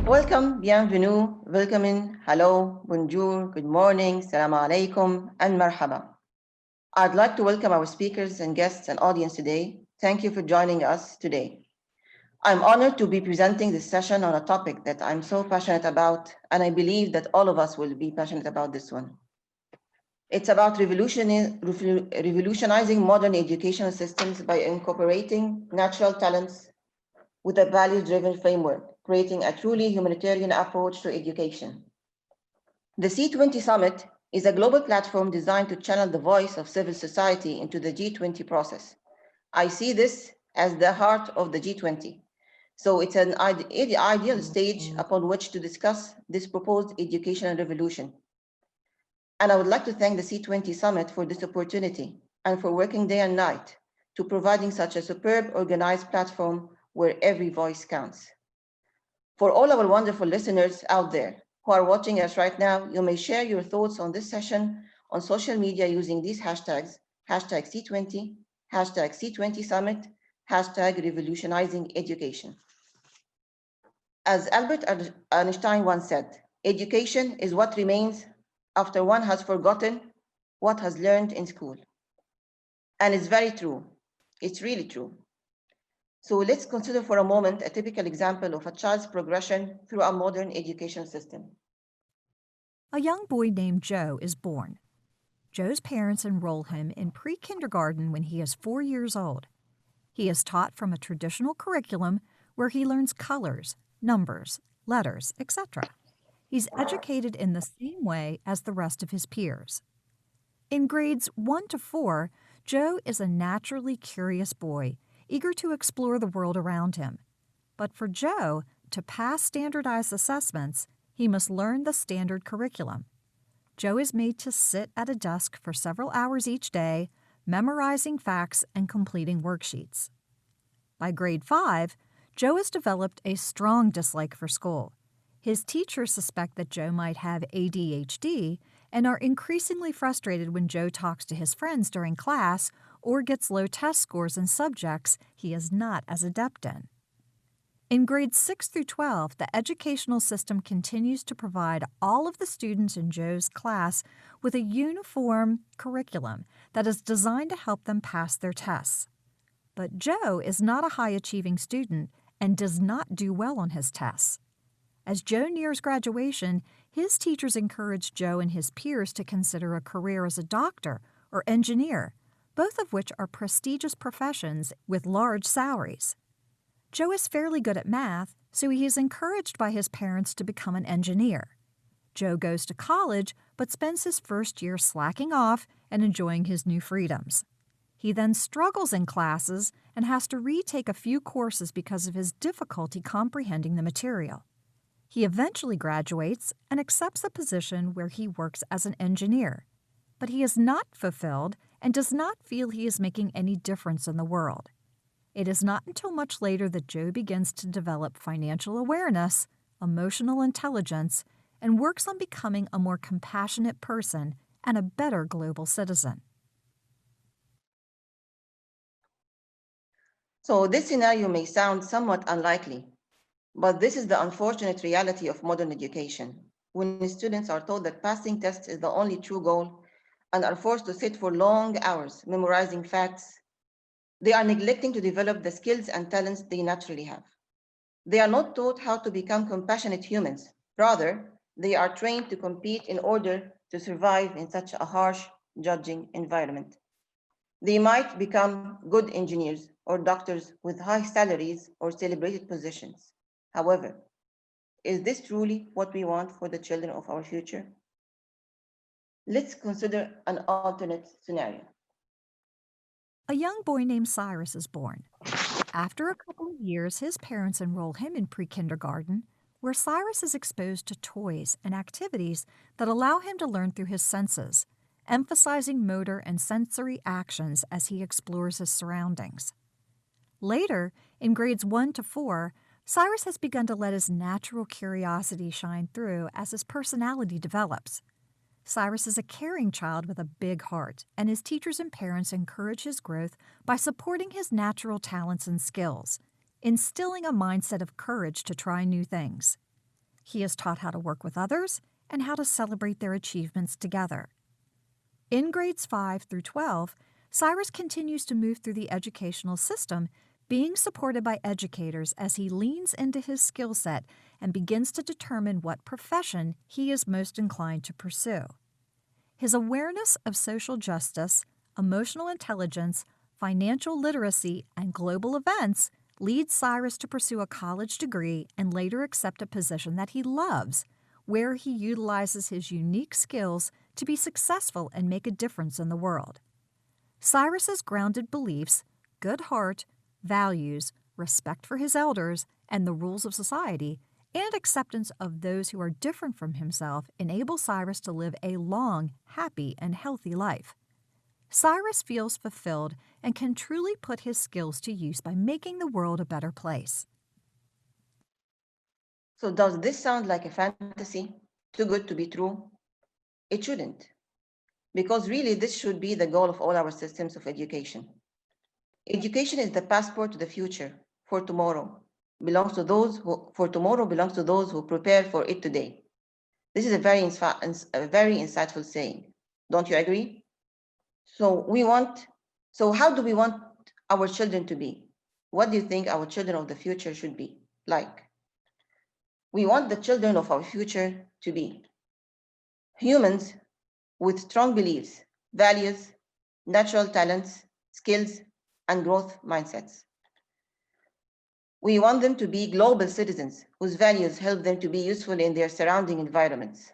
Welcome, bienvenue, welcome, hello, bonjour, good morning, salam alaikum, and marhaba. I'd like to welcome our speakers and guests and audience today. Thank you for joining us today. I'm honored to be presenting this session on a topic that I'm so passionate about, and I believe that all of us will be passionate about this one. It's about revolutionizing modern educational systems by incorporating natural talents with a value-driven framework, creating a truly humanitarian approach to education. The C20 Summit is a global platform designed to channel the voice of civil society into the G20 process. I see this as the heart of the G20. So it's an ideal stage upon which to discuss this proposed educational revolution. And I would like to thank the C20 Summit for this opportunity and for working day and night to providing such a superb organized platform where every voice counts. For all our wonderful listeners out there who are watching us right now, you may share your thoughts on this session on social media using these hashtags, hashtag C20, hashtag C20 Summit, hashtag Revolutionizing Education. As Albert Einstein once said, education is what remains after one has forgotten what has learned in school. And it's very true. It's really true. So let's consider for a moment a typical example of a child's progression through a modern education system. A young boy named Joe is born. Joe's parents enroll him in pre-kindergarten when he is 4 years old. He is taught from a traditional curriculum where he learns colors, numbers, letters, etc. He's educated in the same way as the rest of his peers. In grades 1 to 4, Joe is a naturally curious boy, eager to explore the world around him. But for Joe, to pass standardized assessments, he must learn the standard curriculum. Joe is made to sit at a desk for several hours each day, memorizing facts and completing worksheets. By grade 5, Joe has developed a strong dislike for school. His teachers suspect that Joe might have ADHD and are increasingly frustrated when Joe talks to his friends during class or gets low test scores in subjects he is not as adept in. In grades 6 through 12, the educational system continues to provide all of the students in Joe's class with a uniform curriculum that is designed to help them pass their tests. But Joe is not a high-achieving student and does not do well on his tests. As Joe nears graduation, his teachers encourage Joe and his peers to consider a career as a doctor or engineer, both of which are prestigious professions with large salaries. Joe is fairly good at math, so he is encouraged by his parents to become an engineer. Joe goes to college, but spends his first year slacking off and enjoying his new freedoms. He then struggles in classes and has to retake a few courses because of his difficulty comprehending the material. He eventually graduates and accepts a position where he works as an engineer, but he is not fulfilled and does not feel he is making any difference in the world. It is not until much later that Joe begins to develop financial awareness, emotional intelligence, and works on becoming a more compassionate person and a better global citizen. So this scenario may sound somewhat unlikely, but this is the unfortunate reality of modern education. When students are told that passing tests is the only true goal and are forced to sit for long hours memorizing facts, they are neglecting to develop the skills and talents they naturally have. They are not taught how to become compassionate humans. Rather, they are trained to compete in order to survive in such a harsh, judging environment. They might become good engineers or doctors with high salaries or celebrated positions. However, is this truly what we want for the children of our future? Let's consider an alternate scenario. A young boy named Cyrus is born. After a couple of years, his parents enroll him in pre-kindergarten, where Cyrus is exposed to toys and activities that allow him to learn through his senses, emphasizing motor and sensory actions as he explores his surroundings. Later, in grades 1 to 4, Cyrus has begun to let his natural curiosity shine through as his personality develops. Cyrus is a caring child with a big heart, and his teachers and parents encourage his growth by supporting his natural talents and skills, instilling a mindset of courage to try new things. He is taught how to work with others and how to celebrate their achievements together. In grades 5 through 12, Cyrus continues to move through the educational system, being supported by educators as he leans into his skill set and begins to determine what profession he is most inclined to pursue. His awareness of social justice, emotional intelligence, financial literacy, and global events leads Cyrus to pursue a college degree and later accept a position that he loves, where he utilizes his unique skills to be successful and make a difference in the world. Cyrus's grounded beliefs, good heart, values, respect for his elders and the rules of society, and acceptance of those who are different from himself enable Cyrus to live a long, happy, and healthy life. Cyrus feels fulfilled and can truly put his skills to use by making the world a better place. So does this sound like a fantasy? Too good to be true? It shouldn't, because really this should be the goal of all our systems of education. Education is the passport to the future, for tomorrow. Tomorrow belongs to those who prepare for it today. This is a very insightful saying. Don't you agree? So how do we want our children to be? What do you think our children of the future should be like? We want the children of our future to be humans with strong beliefs, values, natural talents, skills, and growth mindsets. We want them to be global citizens whose values help them to be useful in their surrounding environments.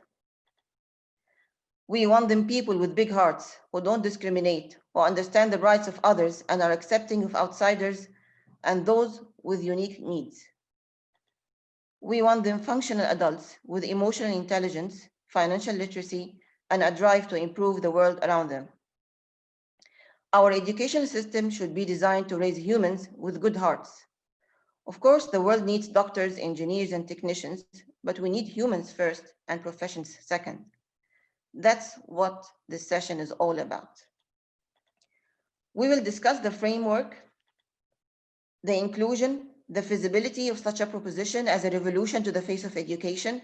We want them people with big hearts who don't discriminate, who understand the rights of others and are accepting of outsiders and those with unique needs. We want them functional adults with emotional intelligence, financial literacy, and a drive to improve the world around them. Our education system should be designed to raise humans with good hearts. Of course, the world needs doctors, engineers, and technicians, but we need humans first and professions second. That's what this session is all about. We will discuss the framework, the inclusion, the feasibility of such a proposition as a revolution to the face of education.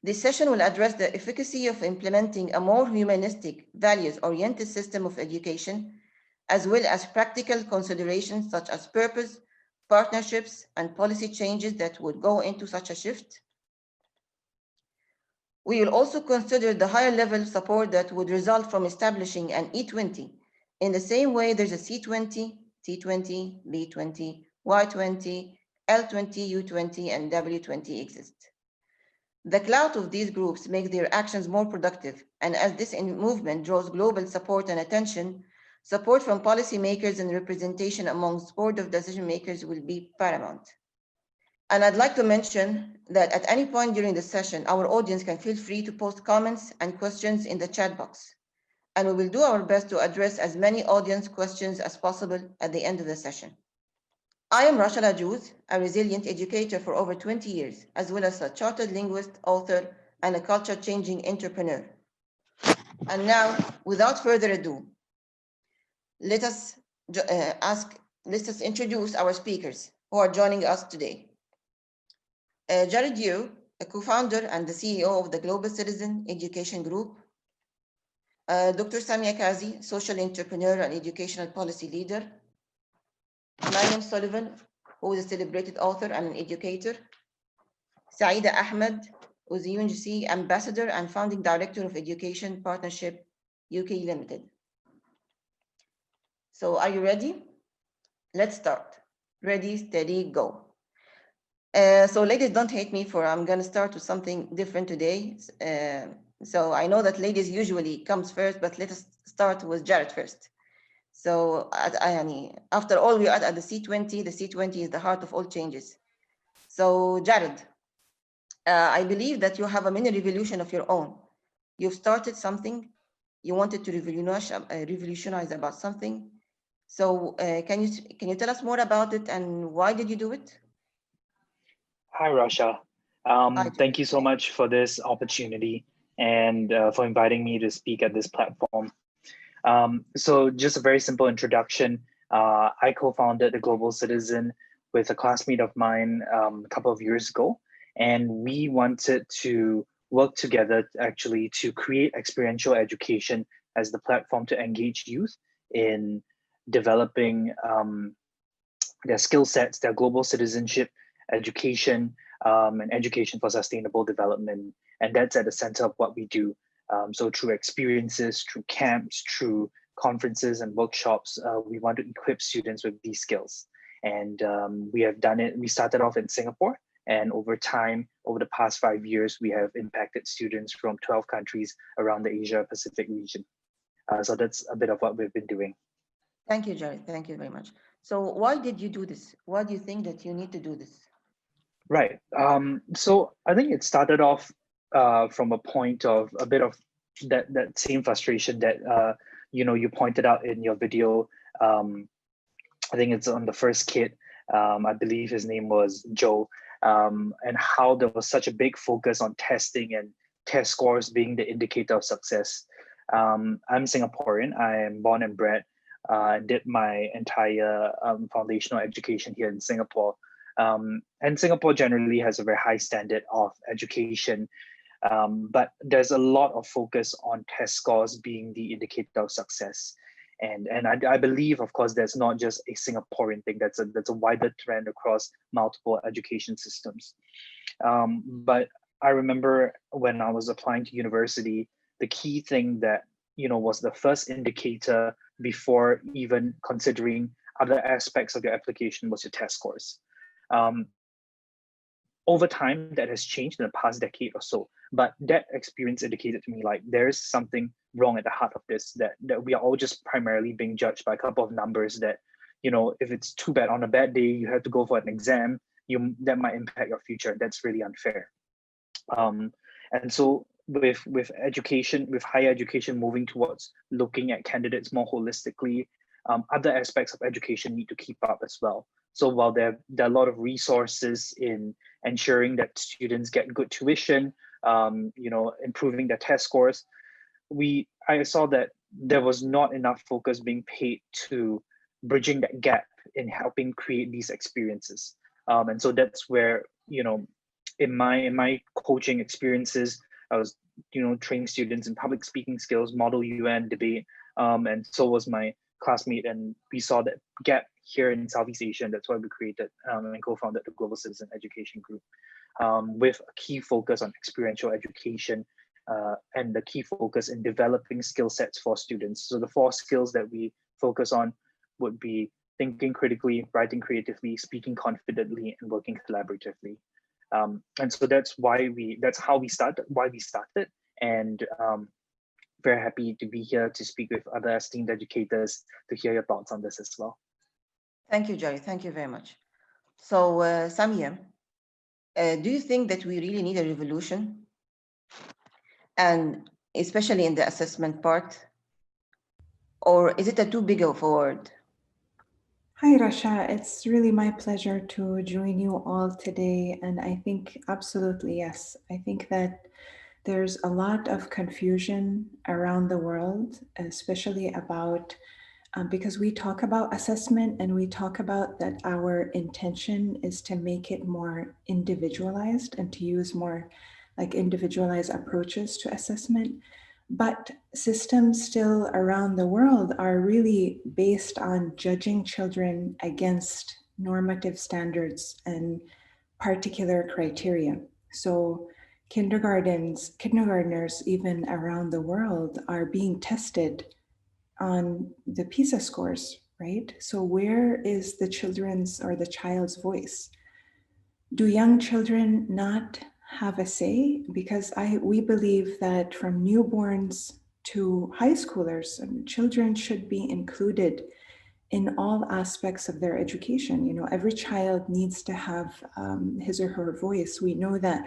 This session will address the efficacy of implementing a more humanistic, values-oriented system of education, as well as practical considerations such as purpose, partnerships, and policy changes that would go into such a shift. We will also consider the higher level support that would result from establishing an E20. In the same way, there's a C20, T20, B20, Y20, L20, U20, and W20 exist. The clout of these groups makes their actions more productive, and as this movement draws global support and attention, support from policymakers and representation amongst board of decision makers will be paramount. And I'd like to mention that at any point during the session, our audience can feel free to post comments and questions in the chat box. And we will do our best to address as many audience questions as possible at the end of the session. I am Rasha Aljouz, a resilient educator for over 20 years, as well as a chartered linguist, author, and a culture-changing entrepreneur. And now, without further ado, let us introduce our speakers who are joining us today. Jared Yu, a co-founder and the CEO of the Global Citizen Education Group. Dr. Samia Kazi, social entrepreneur and educational policy leader. Maryam Sullivan, who is a celebrated author and an educator. Saida Ahmed, who is a UNGC ambassador and founding director of Education Partnership UK Limited. So are you ready? Let's start. Ready, steady, go. So ladies, don't hate me for I'm going to start with something different today. So I know that ladies usually comes first, but let us start with Jared first. So after all, we are at the C20. The C20 is the heart of all changes. So Jared, I believe that you have a mini revolution of your own. You've started something. You wanted to revolutionize about something. So can you tell us more about it and why did you do it? Hi, Rasha. Thank you so much for this opportunity and for inviting me to speak at this platform. So just a very simple introduction. I co-founded the Global Citizen with a classmate of mine a couple of years ago. And we wanted to work together actually to create experiential education as the platform to engage youth in developing their skill sets, their global citizenship, education, and education for sustainable development. And that's at the center of what we do. So through experiences, through camps, through conferences and workshops, we want to equip students with these skills. And we have done it. We started off in Singapore, and over time, over the past 5 years, we have impacted students from 12 countries around the Asia Pacific region. So that's a bit of what we've been doing. Thank you, Jared. Thank you very much. So why did you do this? Why do you think that you need to do this? Right. So I think it started off from a point of a bit of that same frustration that you pointed out in your video. I think it's on the first kid. I believe his name was Joe, and how there was such a big focus on testing and test scores being the indicator of success. I'm Singaporean. I am born and bred. Did my entire foundational education here in Singapore. And Singapore generally has a very high standard of education, but there's a lot of focus on test scores being the indicator of success. And I believe, of course, that's not just a Singaporean thing. That's a wider trend across multiple education systems. But I remember when I was applying to university, the key thing that was the first indicator before even considering other aspects of your application was your test scores. Over time, that has changed in the past decade or so, but that experience indicated to me like there's something wrong at the heart of this, that we are all just primarily being judged by a couple of numbers that, if it's too bad on a bad day, you have to go for an exam, that might impact your future. That's really unfair. And so with education, with higher education moving towards looking at candidates more holistically, other aspects of education need to keep up as well. So while there are a lot of resources in ensuring that students get good tuition, improving their test scores, I saw that there was not enough focus being paid to bridging that gap in helping create these experiences. And so that's where, in my coaching experiences, I was, training students in public speaking skills, model UN, debate, and so was my classmate, and we saw that gap here in Southeast Asia, and that's why we created and co-founded the Global Citizen Education Group, with a key focus on experiential education and the key focus in developing skill sets for students. So the 4 skills that we focus on would be thinking critically, writing creatively, speaking confidently, and working collaboratively. And so that's how we started, and very happy to be here to speak with other esteemed educators to hear your thoughts on this as well. Thank you, Jerry. Thank you very much. So, Samia, do you think that we really need a revolution? And especially in the assessment part? Or is it a too big of a word? Hi, Rasha. It's really my pleasure to join you all today. And I think absolutely, yes. I think that there's a lot of confusion around the world, especially about, because we talk about assessment and we talk about that our intention is to make it more individualized and to use more like individualized approaches to assessment. But systems still around the world are really based on judging children against normative standards and particular criteria. So kindergartners even around the world are being tested on the PISA scores, right? So where is the children's or the child's voice? Do young children not have a say? Because we believe that from newborns to high schoolers, children should be included in all aspects of their education. Every child needs to have his or her voice. We know that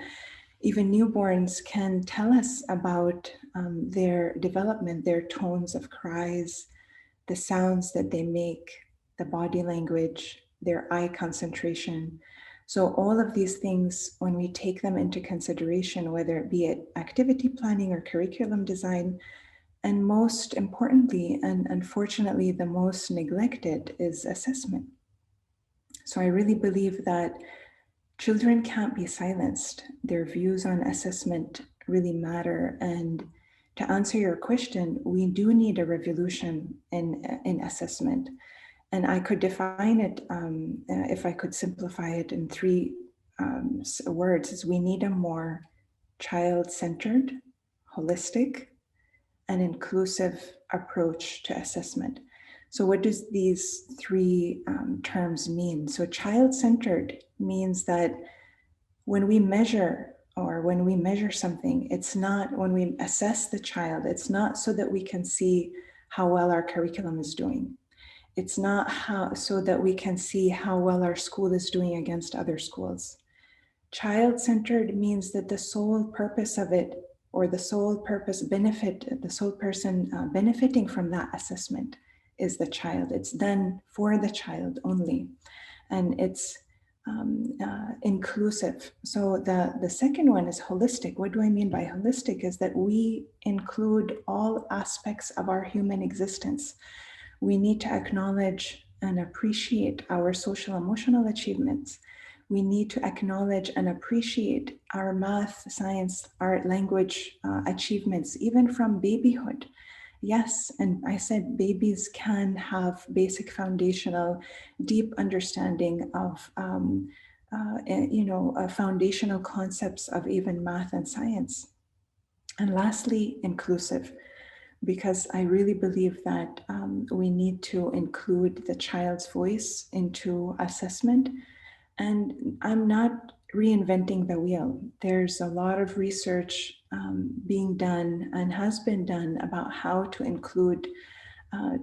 even newborns can tell us about their development, their tones of cries, the sounds that they make, the body language, their eye concentration. So all of these things, when we take them into consideration, whether it be it activity planning or curriculum design, and most importantly, and unfortunately the most neglected, is assessment. So I really believe that Children can't be silenced. Their views on assessment really matter. And to answer your question, we do need a revolution in assessment. And I could define it, if I could simplify it in three words, is we need a more child-centered, holistic, and inclusive approach to assessment. So what does these three terms mean? So child-centered means that when we measure something, it's not, when we assess the child, it's not so that we can see how well our curriculum is doing. It's not so that we can see how well our school is doing against other schools. Child-centered means that the sole purpose of it, or the sole person benefiting from that assessment is the child. It's done for the child only, and it's inclusive. So the second one is holistic. What do I mean by holistic? Is that we include all aspects of our human existence. We need to acknowledge and appreciate our social emotional achievements. We need to acknowledge and appreciate our math, science, art, language achievements, even from babyhood. Yes, and I said babies can have basic foundational, deep understanding of, foundational concepts of even math and science. And lastly, inclusive, because I really believe that we need to include the child's voice into assessment. And I'm not reinventing the wheel. There's a lot of research being done and has been done about how to include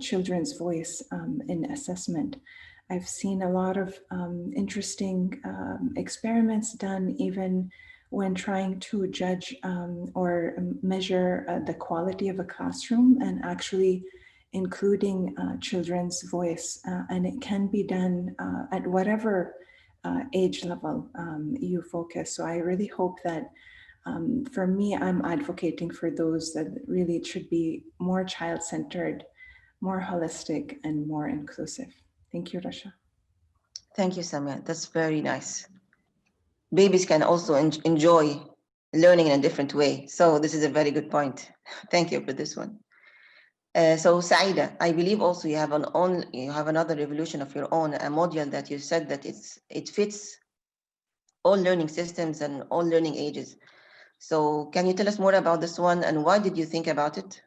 children's voice in assessment. I've seen a lot of interesting experiments done even when trying to judge or measure the quality of a classroom, and actually including children's voice. And it can be done at whatever age level you focus. So I really hope that for me, I'm advocating for those that really it should be more child-centered, more holistic, and more inclusive. Thank you, Rasha. Thank you, Samia. That's very nice. Babies can also enjoy learning in a different way. So this is a very good point. Thank you for this one. So Saida, I believe also you have another revolution of your own, a module that you said that it fits all learning systems and all learning ages. So can you tell us more about this one, and why did you think about it?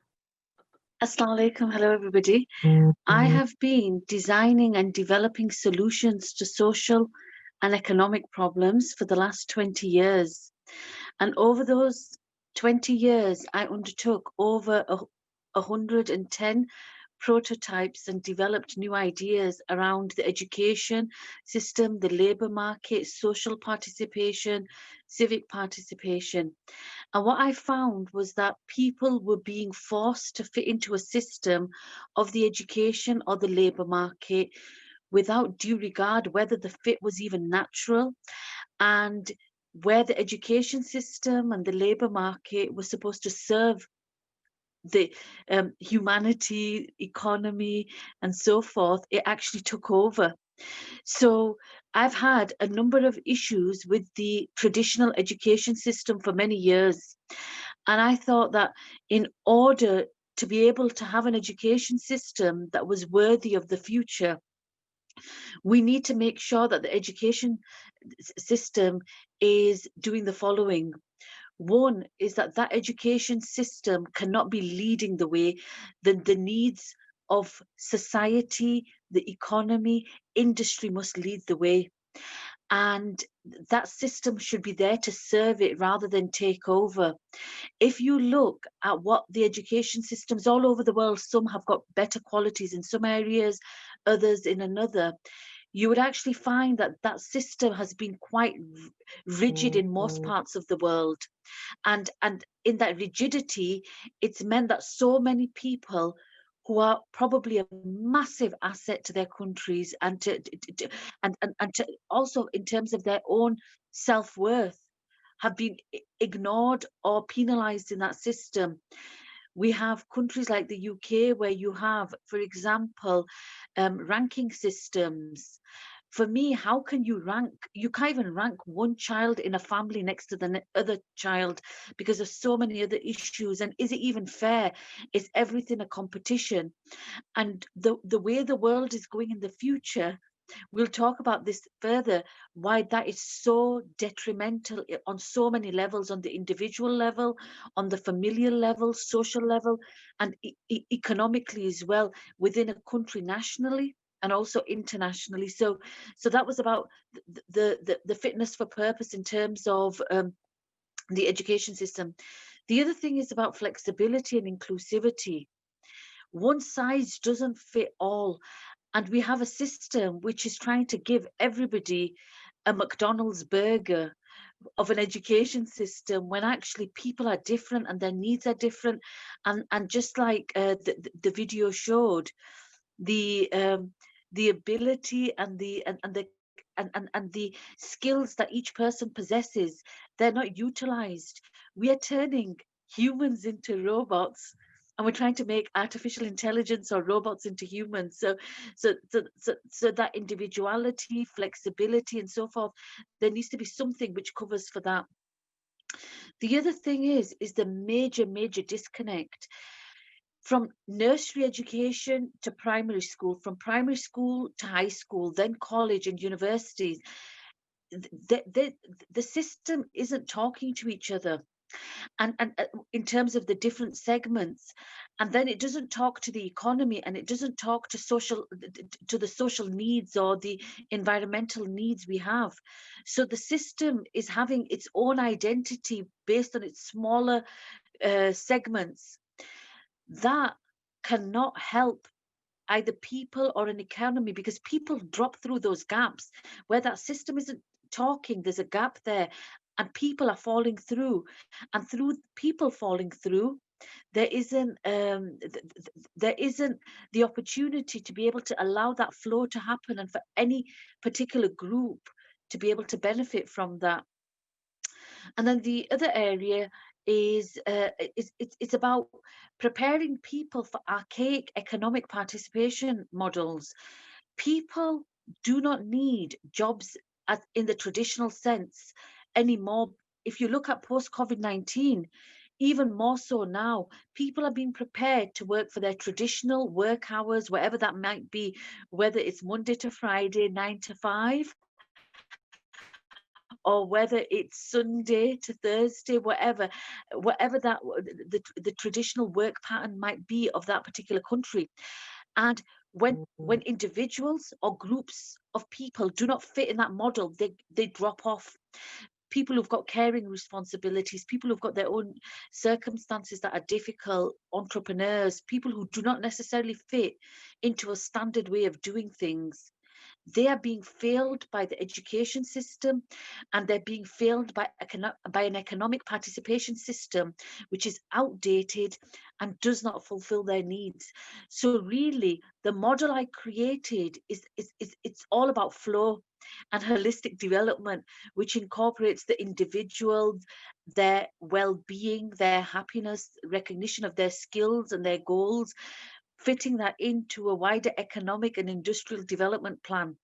Assalamu alaikum. Hello, everybody. I have been designing and developing solutions to social and economic problems for the last 20 years. And over those 20 years, I undertook over 110 prototypes and developed new ideas around the education system, the labor market, social participation, civic participation. And what I found was that people were being forced to fit into a system of the education or the labor market without due regard whether the fit was even natural, and where the education system and the labor market were supposed to serve the humanity, economy, and so forth, it actually took over. So I've had a number of issues with the traditional education system for many years. And I thought that in order to be able to have an education system that was worthy of the future, we need to make sure that the education system is doing the following. One is that that education system cannot be leading the way. The needs of society, the economy, industry must lead the way. And that system should be there to serve it rather than take over. If you look at what the education systems all over the world, some have got better qualities in some areas, others in another, you would actually find that that system has been quite rigid in most parts of the world. And in that rigidity, it's meant that so many people who are probably a massive asset to their countries and to also in terms of their own self-worth, have been ignored or penalized in that system. We have countries like the UK where you have, for example, ranking systems for me, how can you rank? You can't even rank one child in a family next to the other child because there's so many other issues. And is it even fair? Is everything a competition? And the way the world is going in the future, we'll talk about this further, why that is so detrimental on so many levels, on the individual level, on the familial level, social level, and economically as well, within a country nationally and also internationally. So that was about the fitness for purpose in terms of the education system. The other thing is about flexibility and inclusivity. One size doesn't fit all. And we have a system which is trying to give everybody a McDonald's burger of an education system, when actually people are different and their needs are different. And just like the video showed, the ability and the skills that each person possesses, they're not utilized. We are turning humans into robots, and we're trying to make artificial intelligence or robots into humans. So that individuality, flexibility, and so forth, there needs to be something which covers for that. The other thing is the major disconnect from nursery education to primary school, from primary school to high school, then college and universities. The system isn't talking to each other, and in terms of the different segments, and then it doesn't talk to the economy, and it doesn't talk to the social needs or the environmental needs we have. So the system is having its own identity based on its smaller segments that cannot help either people or an economy, because people drop through those gaps where that system isn't talking. There's a gap there, and people are falling through, and through people falling through, there isn't the opportunity to be able to allow that flow to happen, and for any particular group to be able to benefit from that. And then the other area is it's about preparing people for archaic economic participation models. People do not need jobs in the traditional sense anymore. If you look at post COVID-19, even more so now, people are being prepared to work for their traditional work hours, whatever that might be, whether it's Monday to Friday, 9 to 5, or whether it's Sunday to Thursday, whatever that the traditional work pattern might be of that particular country. And when individuals or groups of people do not fit in that model, they drop off. People who've got caring responsibilities, people who've got their own circumstances that are difficult, entrepreneurs, people who do not necessarily fit into a standard way of doing things, they are being failed by the education system, and they're being failed by an economic participation system which is outdated and does not fulfill their needs. So really, the model I created is it's all about flow and holistic development, which incorporates the individuals, their well-being, their happiness, recognition of their skills and their goals, fitting that into a wider economic and industrial development plan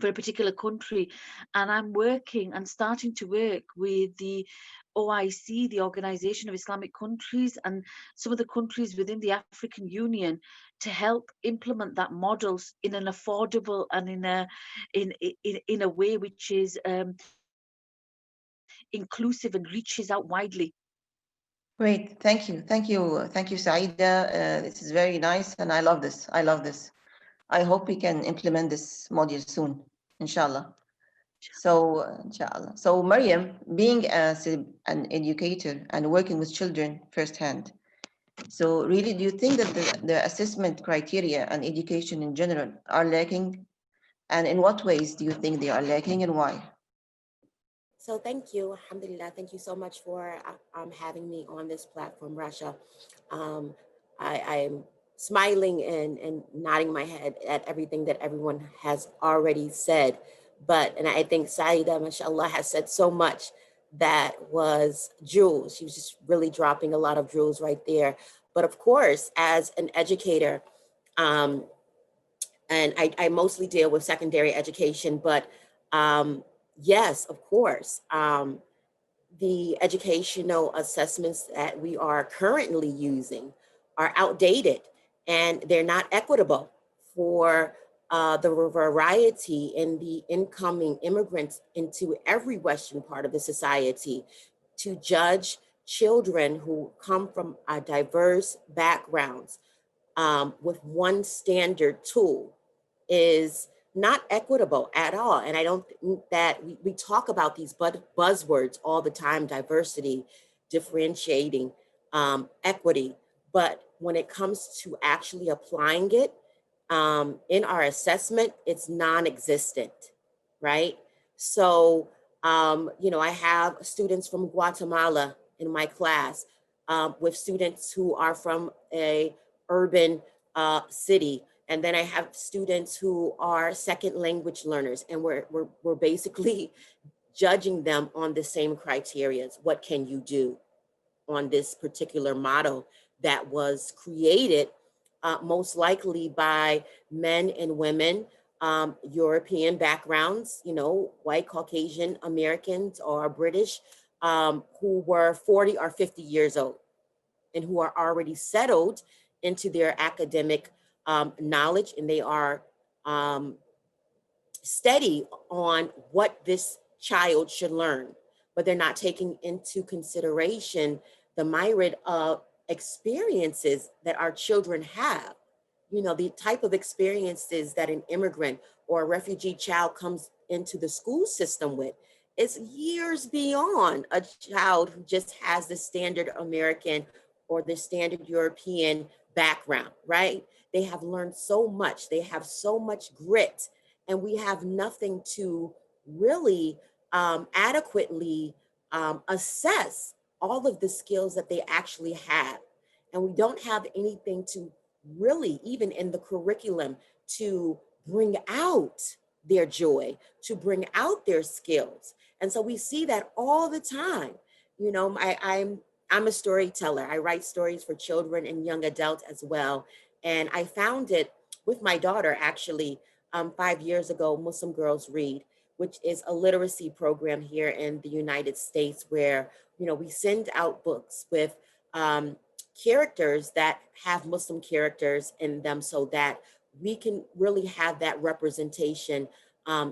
for a particular country. And I'm working and starting to work with the OIC, the Organization of Islamic Countries, and some of the countries within the African Union to help implement that models in an affordable and in a way which is inclusive and reaches out widely. Great, thank you, Saida. This is very nice, and I love this. I hope we can implement this module soon, inshallah. So, inshallah. So, Maryam, being an educator and working with children firsthand, so really, do you think that the assessment criteria and education in general are lacking? And in what ways do you think they are lacking, and why? So thank you, alhamdulillah. Thank you so much for having me on this platform, Rasha. Um, I'm smiling and nodding my head at everything that everyone has already said. And I think Saida, mashallah, has said so much that was jewels. She was just really dropping a lot of jewels right there. But of course, as an educator, and I mostly deal with secondary education, but yes, of course, the educational assessments that we are currently using are outdated and they're not equitable for the variety in the incoming immigrants into every Western part of the society. To judge children who come from diverse backgrounds with one standard tool is not equitable at all. And I don't think that we talk about these buzzwords all the time: diversity, differentiating, equity. But when it comes to actually applying it in our assessment, it's non-existent, right? So, I have students from Guatemala in my class with students who are from a urban city, and then I have students who are second language learners, and we're basically judging them on the same criteria. What can you do on this particular model that was created most likely by men and women, European backgrounds, white, Caucasian Americans or British, who were 40 or 50 years old and who are already settled into their academic knowledge, and they are steady on what this child should learn, but they're not taking into consideration the myriad of experiences that our children have. The type of experiences that an immigrant or a refugee child comes into the school system with is years beyond a child who just has the standard American or the standard European background, right? They have learned so much, they have so much grit, and we have nothing to really adequately assess all of the skills that they actually have. And we don't have anything to really, even in the curriculum, to bring out their joy, to bring out their skills. And so we see that all the time. I'm a storyteller. I write stories for children and young adults as well. And I found it with my daughter, actually, 5 years ago, Muslim Girls Read, which is a literacy program here in the United States where, we send out books with characters that have Muslim characters in them so that we can really have that representation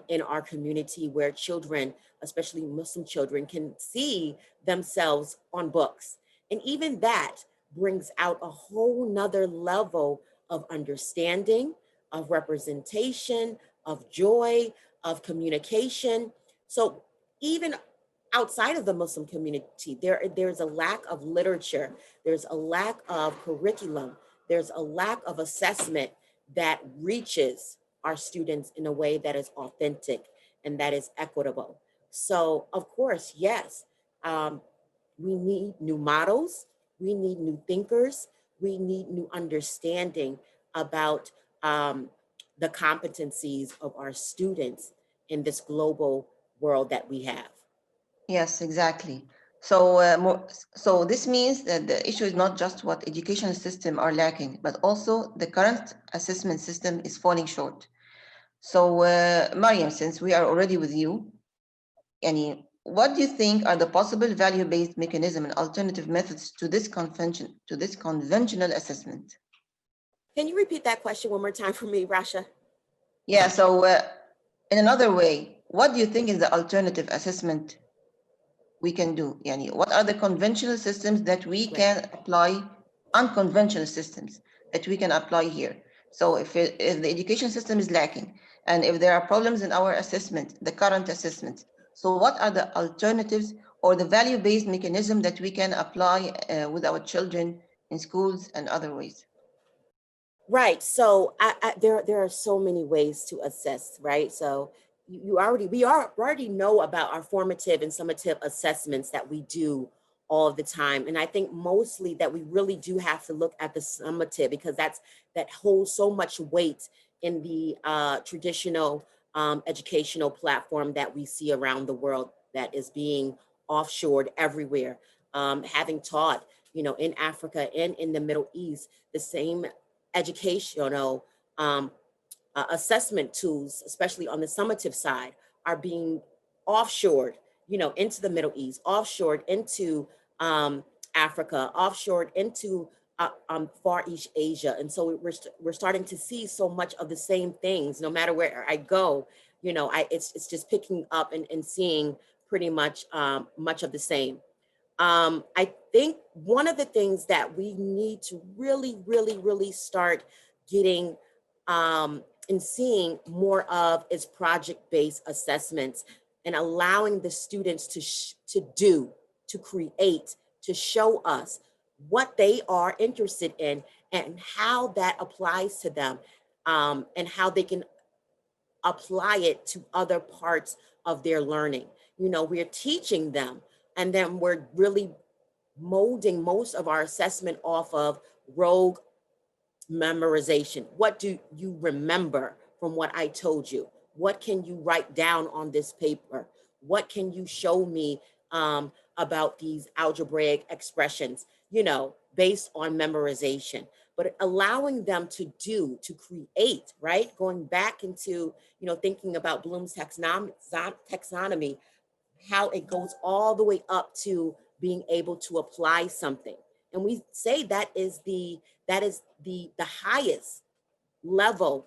in our community where children, especially Muslim children, can see themselves on books. And even that brings out a whole nother level of understanding, of representation, of joy, of communication. So even outside of the Muslim community, there's a lack of literature, there's a lack of curriculum, there's a lack of assessment that reaches our students in a way that is authentic and that is equitable. So of course, yes, we need new models, we need new thinkers, we need new understanding about the competencies of our students in this global world that we have. Yes, exactly. So, so this means that the issue is not just what education system are lacking, but also the current assessment system is falling short. So, Mariam, since we are already with you, what do you think are the possible value-based mechanism and alternative methods to this conventional assessment? Can you repeat that question one more time for me, Rasha? Yeah, so in another way, what do you think is the alternative assessment we can do? What are the conventional systems that we can apply, unconventional systems that we can apply here? So if the education system is lacking, and if there are problems in our assessment, the current assessment, so what are the alternatives or the value-based mechanism that we can apply with our children in schools and other ways? Right. So there are so many ways to assess, right? So we already know about our formative and summative assessments that we do all the time. And I think mostly that we really do have to look at the summative because that holds so much weight in the traditional educational platform that we see around the world that is being offshored everywhere. Having taught, in Africa and in the Middle East, the same educational assessment tools, especially on the summative side, are being offshored, into the Middle East, offshored into Africa, offshored into Far East Asia. And so we're starting to see so much of the same things. No matter where I go, it's just picking up and seeing pretty much much of the same. I think one of the things that we need to really, really, really start getting and seeing more of is project-based assessments, and allowing the students to create, to show us what they are interested in and how that applies to them, and how they can apply it to other parts of their learning. We're teaching them, and then we're really molding most of our assessment off of rogue memorization. What do you remember from what I told you? What can you write down on this paper? What can you show me about these algebraic expressions, based on memorization? But allowing them to create, right? Going back into, thinking about Bloom's taxonomy, how it goes all the way up to being able to apply something. And we say that is the highest level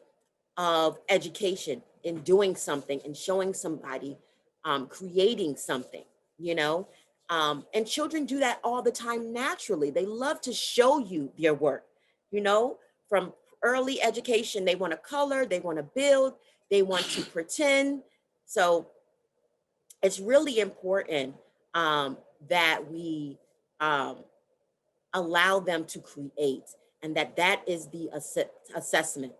of education, in doing something and showing somebody, creating something, and children do that all the time naturally. They love to show you their work, from early education. They want to color, they want to build, they want to pretend. So it's really important that we allow them to create, and that is the assessment.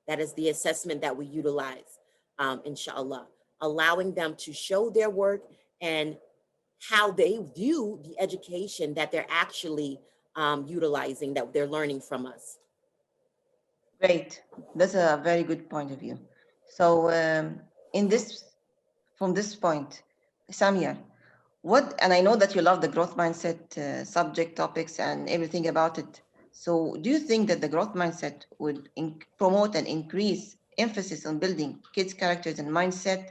That is the assessment that we utilize, inshallah, allowing them to show their work and how they view the education that they're actually utilizing, that they're learning from us. Great. That's a very good point of view. So from this point, Samia, and I know that you love the growth mindset subject topics and everything about it. So do you think that the growth mindset would promote and increase emphasis on building kids' characters and mindset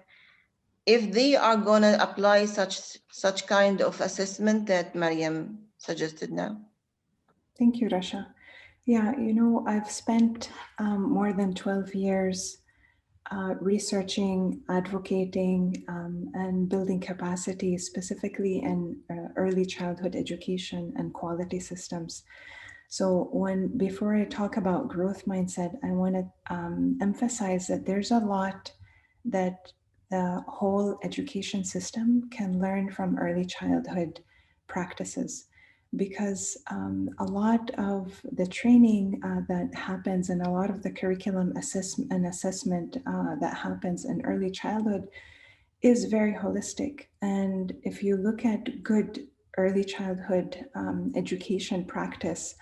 if they are going to apply such kind of assessment that Maryam suggested now? Thank you, Rasha. Yeah, I've spent more than 12 years researching, advocating, and building capacity, specifically in early childhood education and quality systems. So before I talk about growth mindset, I want to emphasize that there's a lot that the whole education system can learn from early childhood practices, because a lot of the training that happens and a lot of the curriculum assessment that happens in early childhood is very holistic. And if you look at good early childhood education practice,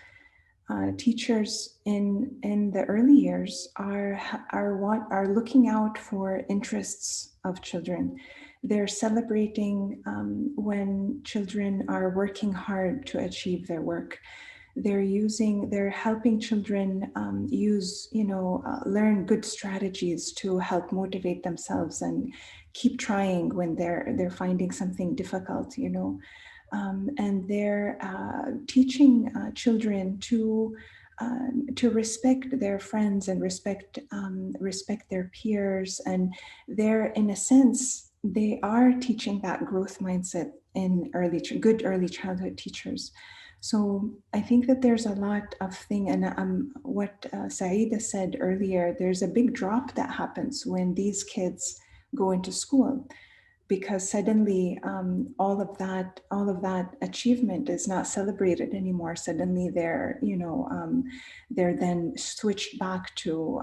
teachers in the early years are looking out for interests of children. They're celebrating when children are working hard to achieve their work. They're helping children learn good strategies to help motivate themselves and keep trying when they're finding something difficult, and they're teaching children to respect their friends and respect their peers, and they're, in a sense, they are teaching that growth mindset in good early childhood teachers. So I think that there's a lot of thing, and what Saida said earlier, there's a big drop that happens when these kids go into school, because suddenly all of that achievement is not celebrated anymore. Suddenly they're then switched back to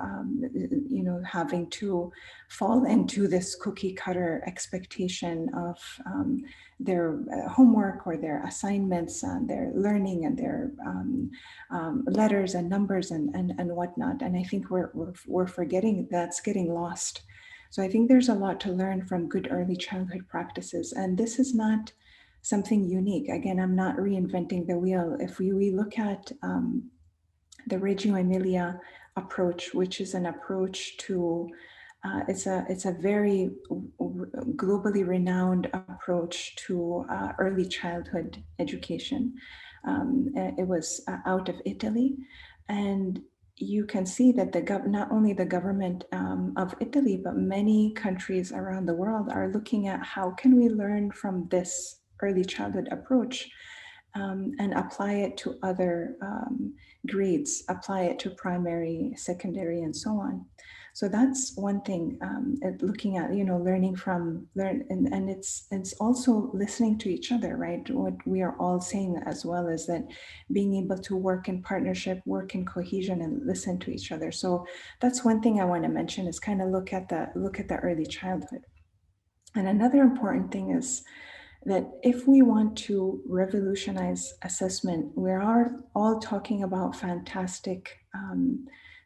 having to fall into this cookie cutter expectation of their homework or their assignments and their learning and their letters and numbers and whatnot. And I think we're forgetting that's getting lost. So I think there's a lot to learn from good early childhood practices. And this is not something unique. Again, I'm not reinventing the wheel. If we look at the Reggio Emilia approach, which is an approach to it's a very globally renowned approach to early childhood education. It was out of Italy, and you can see that not only the government of Italy, but many countries around the world are looking at how can we learn from this early childhood approach and apply it to other grades, apply it to primary, secondary, and so on. So that's one thing, looking at, learning from, and it's also listening to each other, right? What we are all saying as well is that being able to work in partnership, work in cohesion, and listen to each other. So that's one thing I want to mention, is kind of look at the early childhood. And another important thing is that if we want to revolutionize assessment, we are all talking about fantastic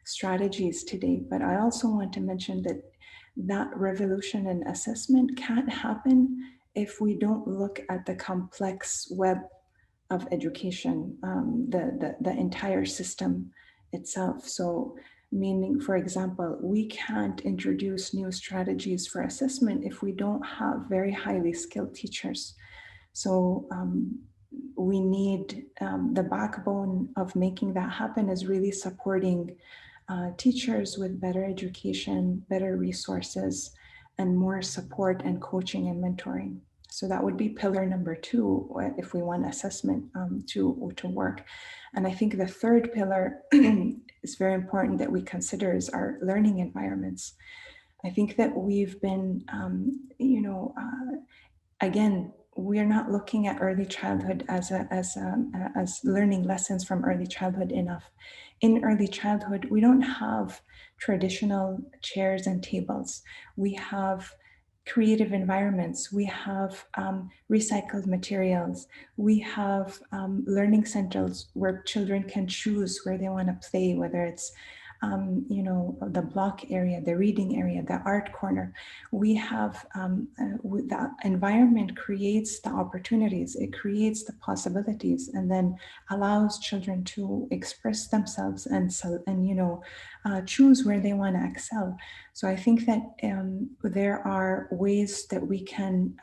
strategies today, but I also want to mention that that revolution in assessment can't happen if we don't look at the complex web of education, the entire system itself. So meaning, for example, we can't introduce new strategies for assessment if we don't have very highly skilled teachers. So we need the backbone of making that happen is really supporting teachers with better education, better resources, and more support and coaching and mentoring. So that would be pillar number 2 if we want assessment to work. And I think the third pillar is very important that we consider is our learning environments. I think that we've been, again, we're not looking at early childhood as learning lessons from early childhood enough. In early childhood, we don't have traditional chairs and tables. We have creative environments. We have recycled materials. We have learning centers where children can choose where they want to play, whether it's the block area, the reading area, the art corner. We have, the environment creates the opportunities, it creates the possibilities, and then allows children to express themselves and choose where they want to excel. So I think that there are ways that we can,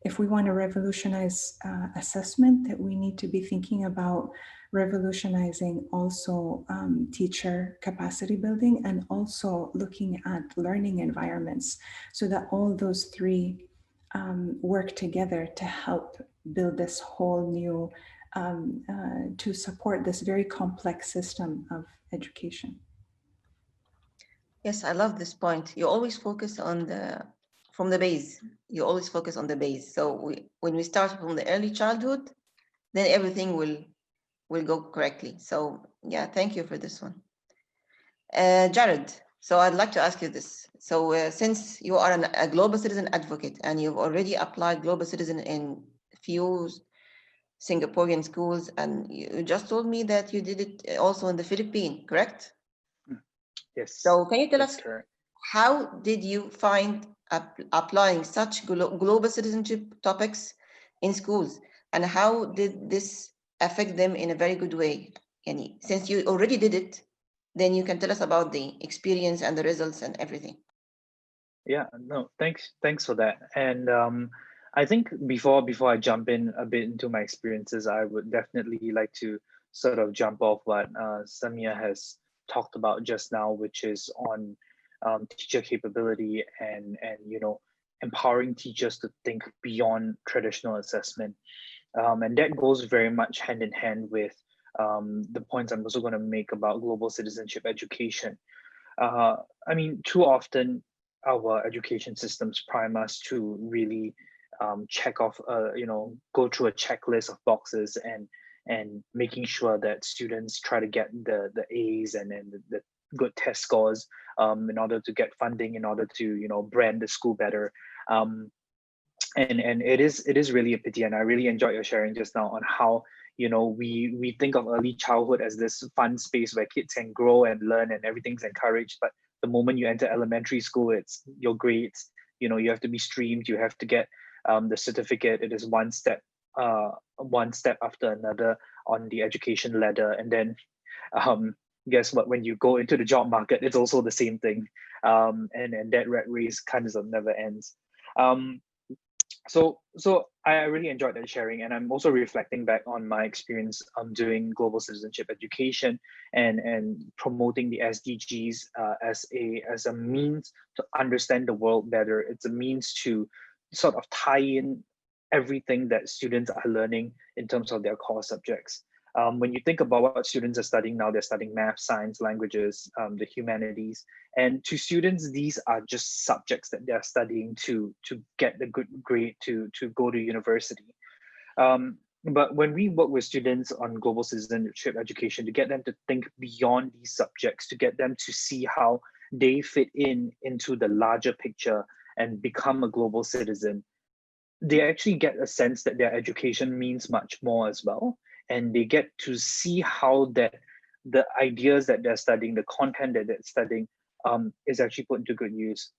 if we want to revolutionize assessment, that we need to be thinking about revolutionizing also teacher capacity building, and also looking at learning environments, so that all those three work together to help build this whole new, to support this very complex system of education. Yes, I love this point. You always focus on from the base. You always focus on the base. So when we start from the early childhood, then everything will go correctly. So yeah, thank you for this one. Jared, so I'd like to ask you this. So since you are a global citizen advocate and you've already applied global citizen in few Singaporean schools, and you just told me that you did it also in the Philippines, correct? Yes. So can you tell us, correct. How did you find applying such global citizenship topics in schools, and how did this affect them in a very good way? And since you already did it, then you can tell us about the experience and the results and everything. Yeah, no, thanks for that. And I think before I jump in a bit into my experiences, I would definitely like to sort of jump off what Samia has talked about just now, which is on teacher capability and empowering teachers to think beyond traditional assessment. And that goes very much hand in hand with the points I'm also going to make about global citizenship education. I mean, too often our education systems prime us to really check off, go through a checklist of boxes and making sure that students try to get the A's and then the good test scores in order to get funding, in order to brand the school better. And it is really a pity, and I really enjoyed your sharing just now on how we think of early childhood as this fun space where kids can grow and learn and everything's encouraged, but the moment you enter elementary school, it's your grades, you have to be streamed, you have to get the certificate. It is one step after another on the education ladder, and then guess what? When you go into the job market, it's also the same thing. And that rat race kind of never ends. So I really enjoyed that sharing, and I'm also reflecting back on my experience doing global citizenship education and promoting the SDGs as a means to understand the world better. It's a means to sort of tie in everything that students are learning in terms of their core subjects. When you think about what students are studying now, they're studying math, science, languages, the humanities. And to students, these are just subjects that they're studying to get the good grade to go to university. But when we work with students on global citizenship education, to get them to think beyond these subjects, to get them to see how they fit into the larger picture and become a global citizen, they actually get a sense that their education means much more as well. And they get to see how that the ideas that they're studying, the content that they're studying, is actually put into good use.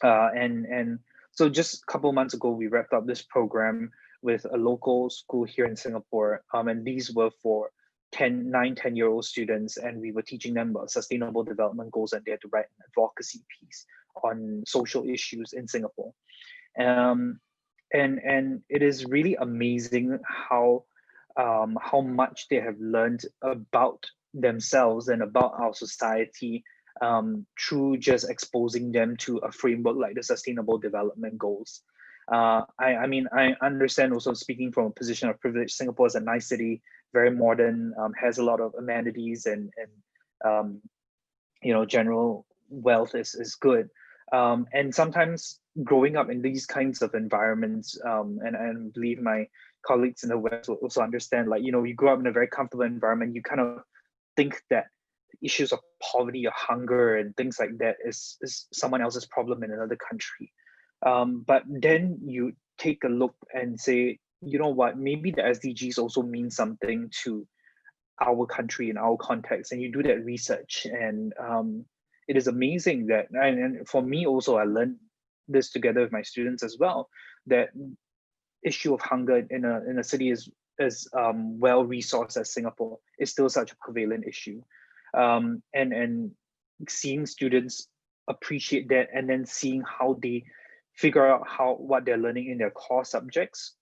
And so just a couple months ago, we wrapped up this program with a local school here in Singapore. And these were for 10-year-old students, and we were teaching them about sustainable development goals, and they had to write an advocacy piece on social issues in Singapore. And it is really amazing how much they have learned about themselves and about our society through just exposing them to a framework like the Sustainable Development Goals. I mean, I understand also, speaking from a position of privilege, Singapore is a nice city, very modern, has a lot of amenities, and general wealth is good. And sometimes growing up in these kinds of environments, and I believe my colleagues in the West will also understand, like, you grow up in a very comfortable environment, you kind of think that issues of poverty or hunger and things like that is someone else's problem in another country. But then you take a look and say, you know what, maybe the SDGs also mean something to our country in our context, and you do that research. And it is amazing that, and for me also, I learned this together with my students as well, that issue of hunger in a city as well resourced as Singapore is still such a prevalent issue. And seeing students appreciate that, and then seeing how they figure out what they're learning in their core subjects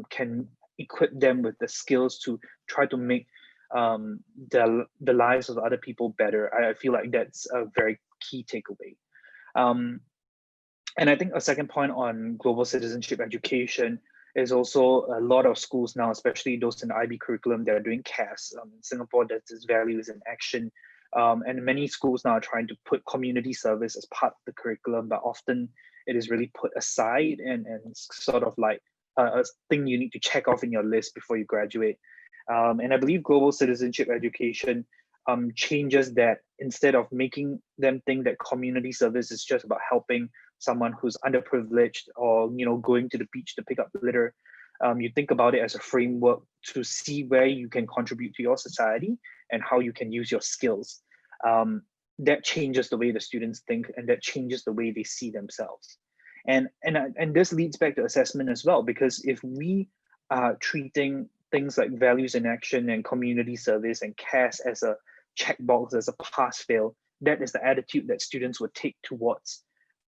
can equip them with the skills to try to make the lives of other people better. I feel like that's a very key takeaway. And I think a second point on global citizenship education is also a lot of schools now, especially those in the IB curriculum, they're doing CAS. In Singapore, that's its values in action. And many schools now are trying to put community service as part of the curriculum, but often it is really put aside and sort of like a thing you need to check off in your list before you graduate. And I believe global citizenship education changes that. Instead of making them think that community service is just about helping someone who's underprivileged or going to the beach to pick up litter, you think about it as a framework to see where you can contribute to your society and how you can use your skills. That changes the way the students think, and that changes the way they see themselves. And this leads back to assessment as well, because if we are treating things like values in action and community service and CAS as a checkbox, as a pass-fail, that is the attitude that students would take towards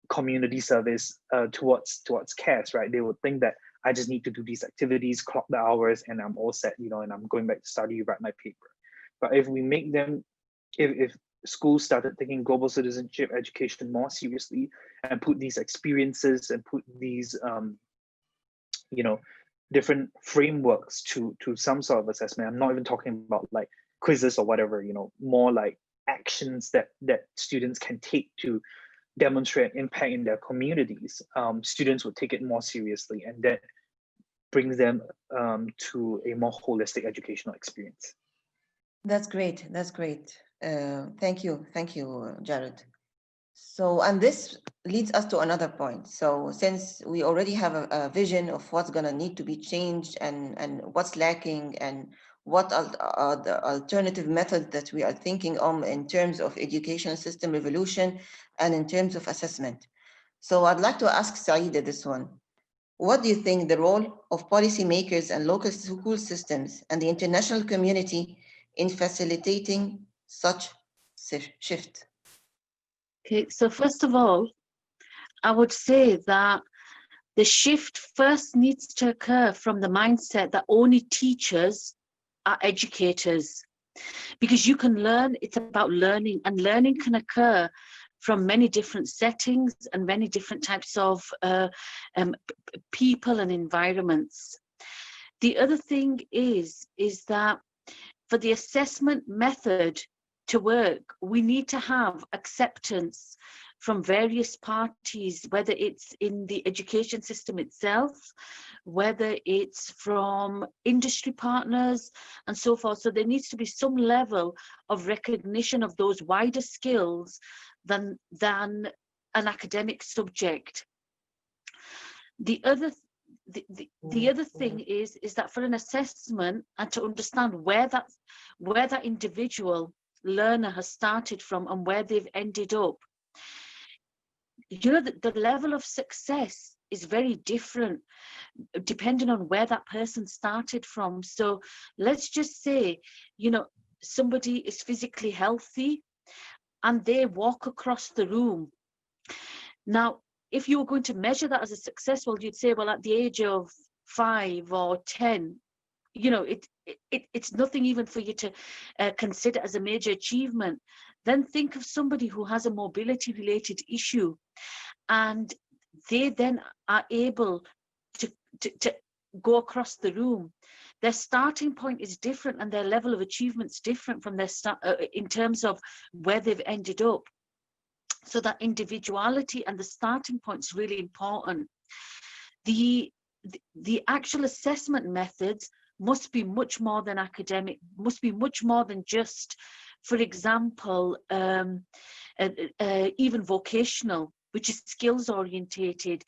community service, towards CAS, right? They would think that I just need to do these activities, clock the hours, and I'm all set, and I'm going back to study, write my paper. But if we make them, if schools started taking global citizenship education more seriously and put these experiences and put these, different frameworks to some sort of assessment. I'm not even talking about like quizzes or whatever, more like actions that students can take to demonstrate impact in their communities. Students would take it more seriously, and that brings them to a more holistic educational experience. That's great. That's great. Thank you, Jared. So, and this leads us to another point. So since we already have a vision of what's going to need to be changed and what's lacking and what are the alternative methods that we are thinking on in terms of education system revolution and in terms of assessment. So I'd like to ask Saida this one. What do you think the role of policymakers and local school systems and the international community in facilitating such shift? Okay, so first of all, I would say that the shift first needs to occur from the mindset that only teachers are educators. Because you can learn, it's about learning, and learning can occur from many different settings and many different types of people and environments. The other thing is that for the assessment method to work, we need to have acceptance from various parties, whether it's in the education system itself, whether it's from industry partners and so forth. So there needs to be some level of recognition of those wider skills than an academic subject. The other thing is that for an assessment and to understand where that individual learner has started from and where they've ended up, you know, the level of success is very different depending on where that person started from. So let's just say, you know, somebody is physically healthy and they walk across the room. Now, if you were going to measure that as a success, well, you'd say, well, at the age of 5 or 10, you know, it's nothing even for you to consider as a major achievement. Then think of somebody who has a mobility related issue and they then are able to go across the room. Their starting point is different and their level of achievement is different from their start in terms of where they've ended up. So that individuality and the starting point is really important. The actual assessment methods must be much more than academic, must be much more than just, for example, even vocational, which is skills orientated.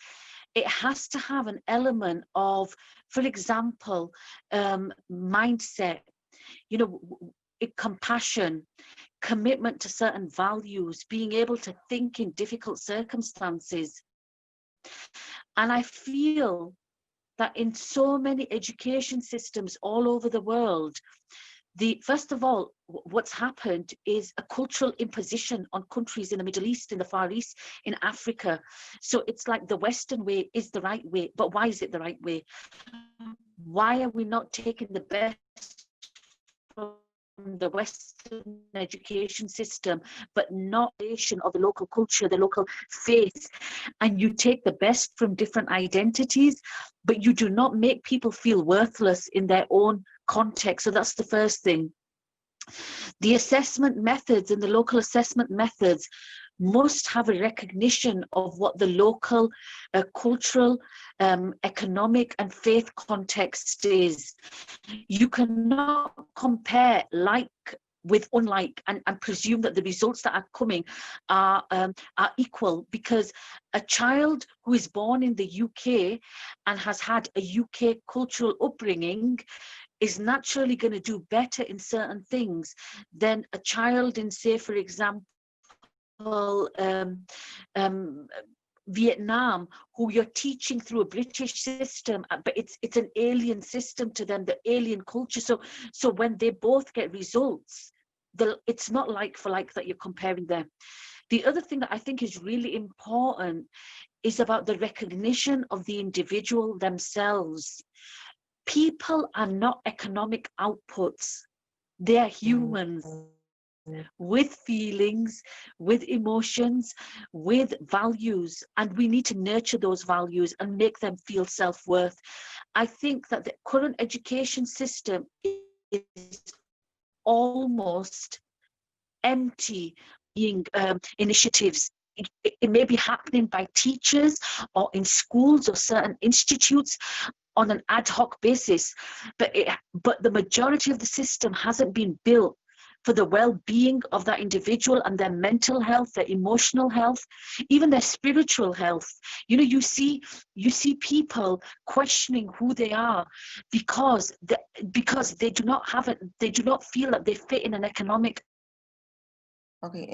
It has to have an element of, for example, mindset, you know, compassion, commitment to certain values, being able to think in difficult circumstances. And I feel that in so many education systems all over the world, first of all, what's happened is a cultural imposition on countries in the Middle East, in the Far East, in Africa. So it's like the Western way is the right way, but why is it the right way? Why are we not taking the best from the Western education system, but not of the local culture, the local faith? And you take the best from different identities, but you do not make people feel worthless in their own context. So that's the first thing. The assessment methods and the local assessment methods must have a recognition of what the local cultural, economic and faith context is. You cannot compare like with unlike and presume that the results that are coming are equal, because a child who is born in the UK and has had a UK cultural upbringing is naturally going to do better in certain things than a child in, say, for example, Vietnam, who you're teaching through a British system, but it's an alien system to them, the alien culture. So when they both get results, it's not like for like that you're comparing them. The other thing that I think is really important is about the recognition of the individual themselves. People are not economic outputs. They are humans with feelings, with emotions, with values, and we need to nurture those values and make them feel self-worth. I think that the current education system is almost empty being initiatives. It may be happening by teachers or in schools or certain institutes on an ad hoc basis, but the majority of the system hasn't been built for the well-being of that individual and their mental health, their emotional health, even their spiritual health. You know, you see people questioning who they are because they do not have it. They do not feel that they fit in an economic. Okay.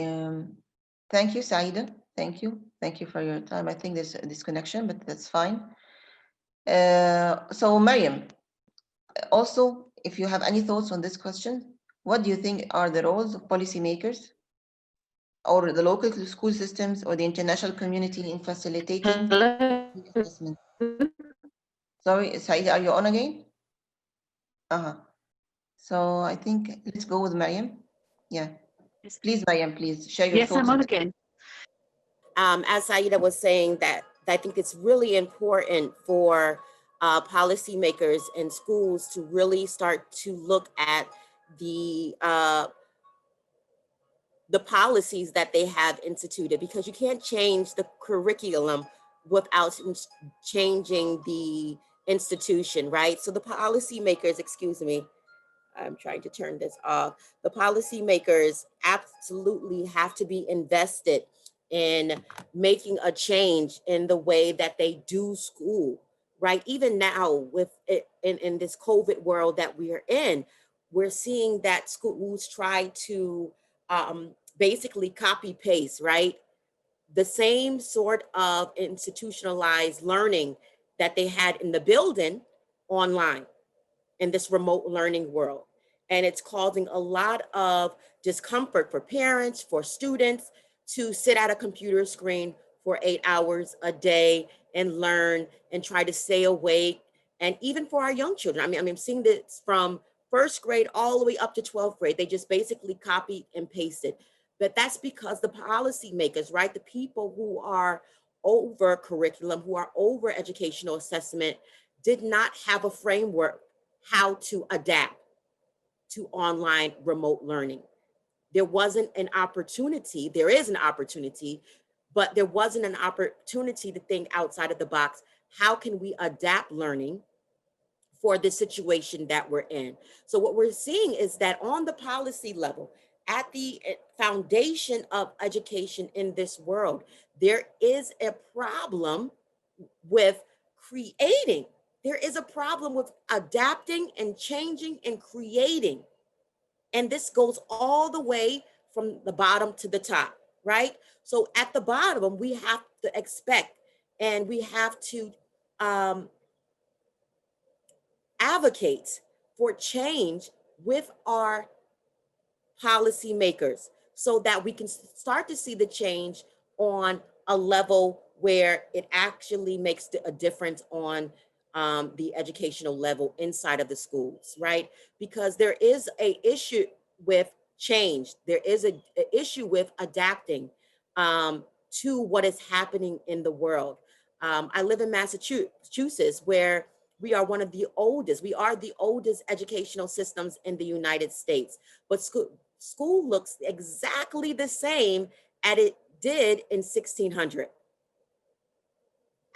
Thank you, Saida. Thank you for your time. I think there's a disconnection, but that's fine. So Maryam, also, if you have any thoughts on this question, what do you think are the roles of policymakers or the local school systems or the international community in facilitating Hello? assessment? Sorry, Saida, are you on again? So I think let's go with Maryam. Yeah, please, Maryam, please share your Yes, I'm thoughts. on again. As Saida was saying, that I think it's really important for policymakers and schools to really start to look at the policies that they have instituted, because you can't change the curriculum without changing the institution, right? So the policymakers, excuse me, I'm trying to turn this off. The policymakers absolutely have to be invested in making a change in the way that they do school, right? Even now with it, in this COVID world that we are in, we're seeing that schools try to basically copy paste, right? The same sort of institutionalized learning that they had in the building online in this remote learning world. And it's causing a lot of discomfort for parents, for students to sit at a computer screen for 8 hours a day and learn and try to stay awake. And even for our young children, I mean, I'm seeing this from first grade all the way up to 12th grade. They just basically copy and paste it. But that's because the policymakers, right? The people who are over curriculum, who are over educational assessment, did not have a framework how to adapt to online remote learning. There wasn't an opportunity, there is an opportunity, but there wasn't an opportunity to think outside of the box. How can we adapt learning for the situation that we're in? So what we're seeing is that on the policy level, at the foundation of education in this world, there is a problem with creating. There is a problem with adapting and changing and creating. And this goes all the way from the bottom to the top, right? So at the bottom, we have to expect and we have to advocate for change with our policymakers so that we can start to see the change on a level where it actually makes a difference on the educational level inside of the schools, right? Because there is a issue with change. There is a issue with adapting to what is happening in the world. I live in Massachusetts, where we are one of the oldest, we are the oldest educational systems in the United States, but school looks exactly the same as it did in 1600.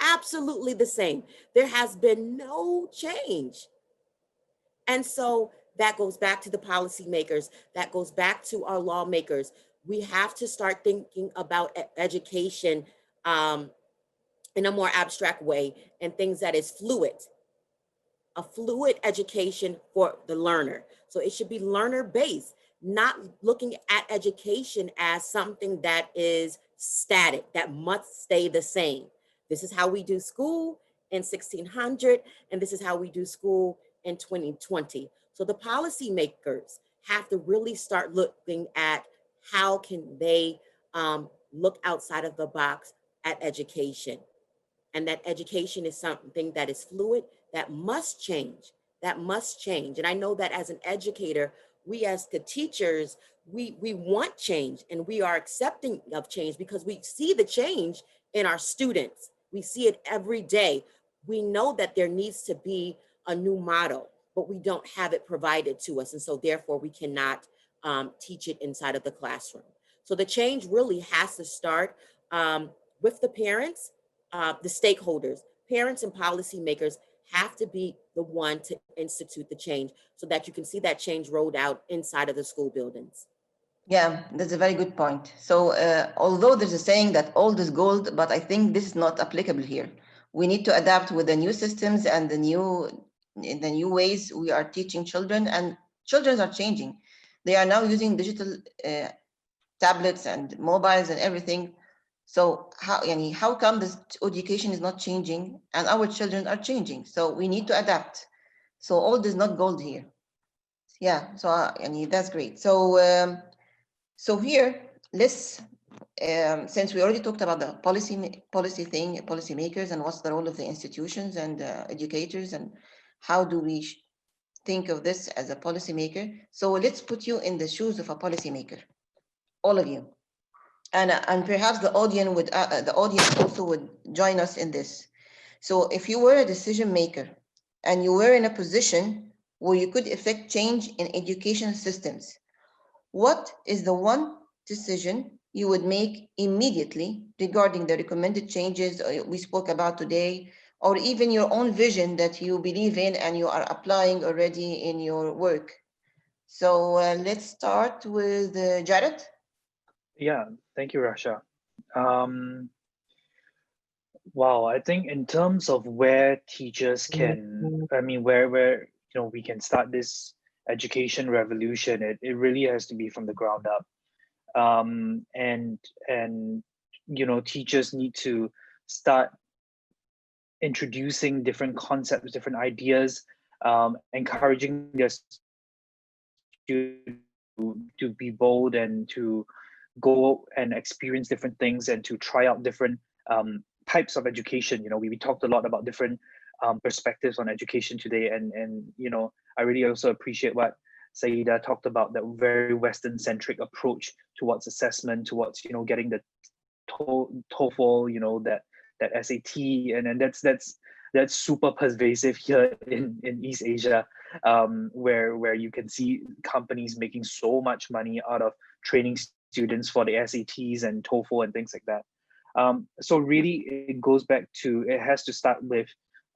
Absolutely the same. There has been no change. And so that goes back to the policymakers, that goes back to our lawmakers. We have to start thinking about education in a more abstract way and things that is fluid, a fluid education for the learner. So it should be learner based, not looking at education as something that is static, that must stay the same. This is how we do school in 1600, and this is how we do school in 2020. So the policymakers have to really start looking at how can they look outside of the box at education, and that education is something that is fluid, that must change, that must change. And I know that as an educator, we as the teachers, we want change and we are accepting of change because we see the change in our students. We see it every day. We know that there needs to be a new model, but we don't have it provided to us. And so therefore we cannot teach it inside of the classroom. So the change really has to start with the parents, the stakeholders. Parents and policymakers have to be the one to institute the change so that you can see that change rolled out inside of the school buildings. Yeah, that's a very good point. So although there's a saying that old is gold, but I think this is not applicable here. We need to adapt with the new systems and the new ways we are teaching children, and children are changing. They are now using digital tablets and mobiles and everything. So how come this education is not changing and our children are changing? So we need to adapt. So old is not gold here. Yeah, so that's great. So so here, let's since we already talked about the policy makers, and what's the role of the institutions and educators, and how do we think of this as a policymaker. So let's put you in the shoes of a policymaker, all of you, and perhaps the audience also would join us in this. So if you were a decision maker and you were in a position where you could affect change in education systems, what is the one decision you would make immediately regarding the recommended changes we spoke about today, or even your own vision that you believe in and you are applying already in your work? So let's start with Jared. Yeah, thank you, Rasha. Um, wow, I think in terms of where teachers can, I mean, where we can start this education revolution, it really has to be from the ground up. And teachers need to start introducing different concepts, different ideas, encouraging their students to be bold and to go and experience different things and to try out different types of education. We talked a lot about different perspectives on education today, and I really also appreciate what Saida talked about, that very Western centric approach towards assessment, towards getting the TOEFL, that SAT, and that's super pervasive here in East Asia, where you can see companies making so much money out of training students for the SATs and TOEFL and things like that. So really, it goes back to, it has to start with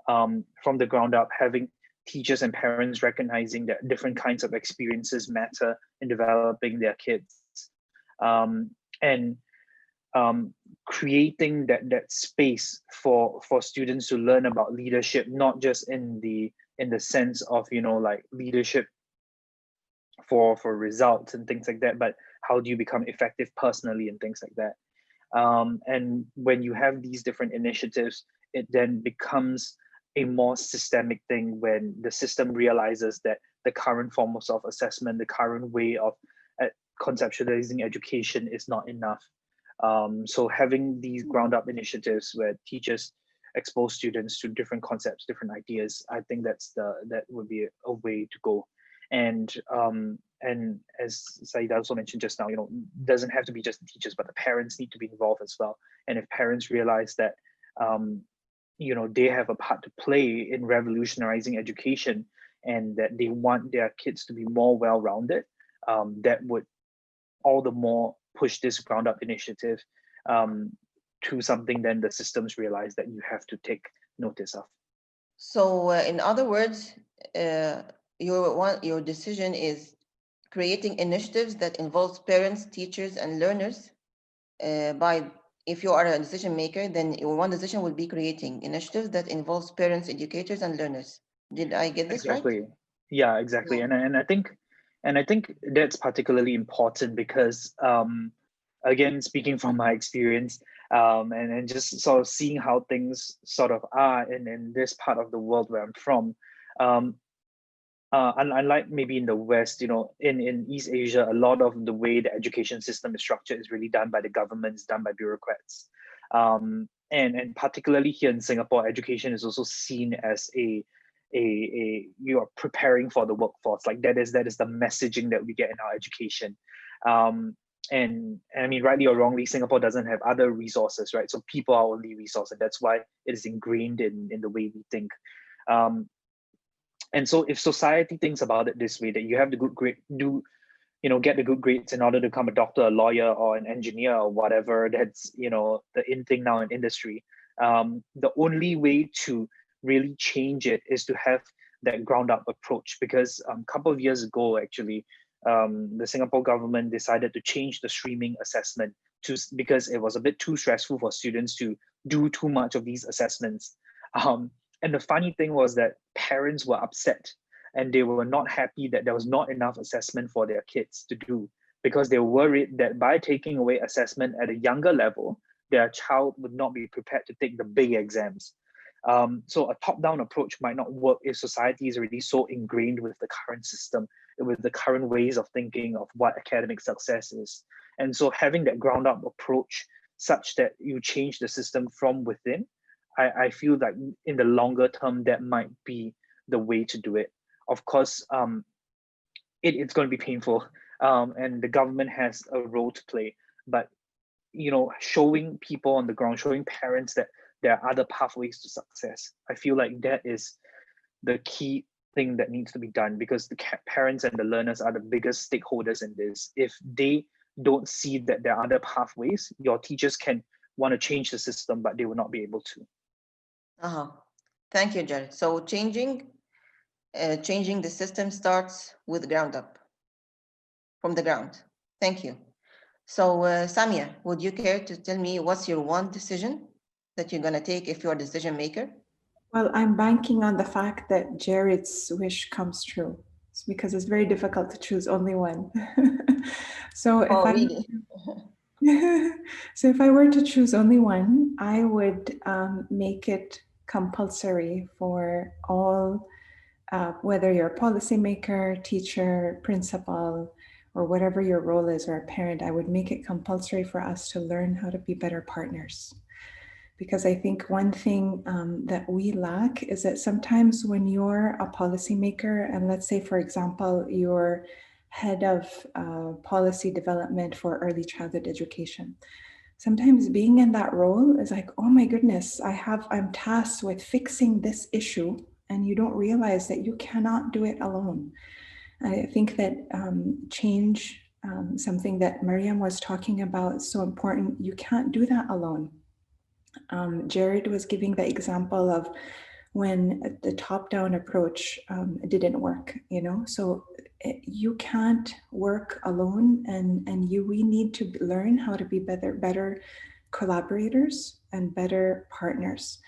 from the ground up, having teachers and parents recognizing that different kinds of experiences matter in developing their kids, and creating that space for students to learn about leadership, not just in the sense of like leadership for results and things like that, but how do you become effective personally and things like that. And when you have these different initiatives, it then becomes a more systemic thing when the system realizes that the current forms of assessment, the current way of conceptualizing education is not enough. So having these ground up initiatives where teachers expose students to different concepts, different ideas, I think that would be a way to go. And as Said also mentioned just now, doesn't have to be just the teachers, but the parents need to be involved as well. And if parents realize that they have a part to play in revolutionizing education, and that they want their kids to be more well-rounded, that would all the more push this ground up initiative to something then the systems realize that you have to take notice of. So in other words, your decision is creating initiatives that involves parents, teachers, and learners. If you are a decision maker, then your one decision will be creating initiatives that involves parents, educators, and learners. Did I get this right? Exactly. Yeah, exactly. Yeah. And I think that's particularly important because again, speaking from my experience, and just sort of seeing how things sort of are in this part of the world where I'm from, unlike maybe in the West, in East Asia, a lot of the way the education system is structured is really done by the governments, done by bureaucrats. And particularly here in Singapore, education is also seen as you are preparing for the workforce. Like that is the messaging that we get in our education. And I mean, rightly or wrongly, Singapore doesn't have other resources, right? So people are only resource, and that's why it is ingrained in the way we think. And so if society thinks about it this way, that you have the good grade, get the good grades in order to become a doctor, a lawyer, or an engineer, or whatever, that's, the in thing now in industry. The only way to really change it is to have that ground up approach, because a couple of years ago, actually, the Singapore government decided to change the streaming assessment because it was a bit too stressful for students to do too much of these assessments. And the funny thing was that parents were upset, and they were not happy that there was not enough assessment for their kids to do, because they were worried that by taking away assessment at a younger level, their child would not be prepared to take the big exams. So a top-down approach might not work if society is already so ingrained with the current system, with the current ways of thinking of what academic success is. And so having that ground-up approach such that you change the system from within, I feel like in the longer term, that might be the way to do it. Of course, it's going to be painful, and the government has a role to play, but showing people on the ground, showing parents that there are other pathways to success, I feel like that is the key thing that needs to be done, because the parents and the learners are the biggest stakeholders in this. If they don't see that there are other pathways, your teachers can want to change the system, but they will not be able to. Thank you, Jared. So changing the system starts with ground up, from the ground. Thank you. So Samia, would you care to tell me what's your one decision that you're going to take if you're a decision maker? Well, I'm banking on the fact that Jared's wish comes true. It's because it's very difficult to choose only one. So if really? So if I were to choose only one, I would make it compulsory for all, whether you're a policymaker, teacher, principal, or whatever your role is, or a parent, I would make it compulsory for us to learn how to be better partners. Because I think one thing that we lack is that sometimes when you're a policymaker, and let's say, for example, you're head of policy development for early childhood education, sometimes being in that role is like, oh my goodness, I'm tasked with fixing this issue, and you don't realize that you cannot do it alone. I think that change, something that Maryam was talking about, is so important. You can't do that alone. Jared was giving the example of when the top-down approach didn't work, so you can't work alone, and we need to learn how to be better collaborators and better partners.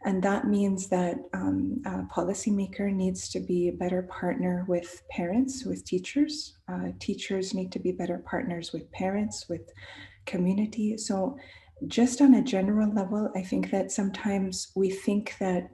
And that means that a policymaker needs to be a better partner with parents, with teachers. Teachers need to be better partners with parents, with community. So just on a general level, I think that sometimes we think that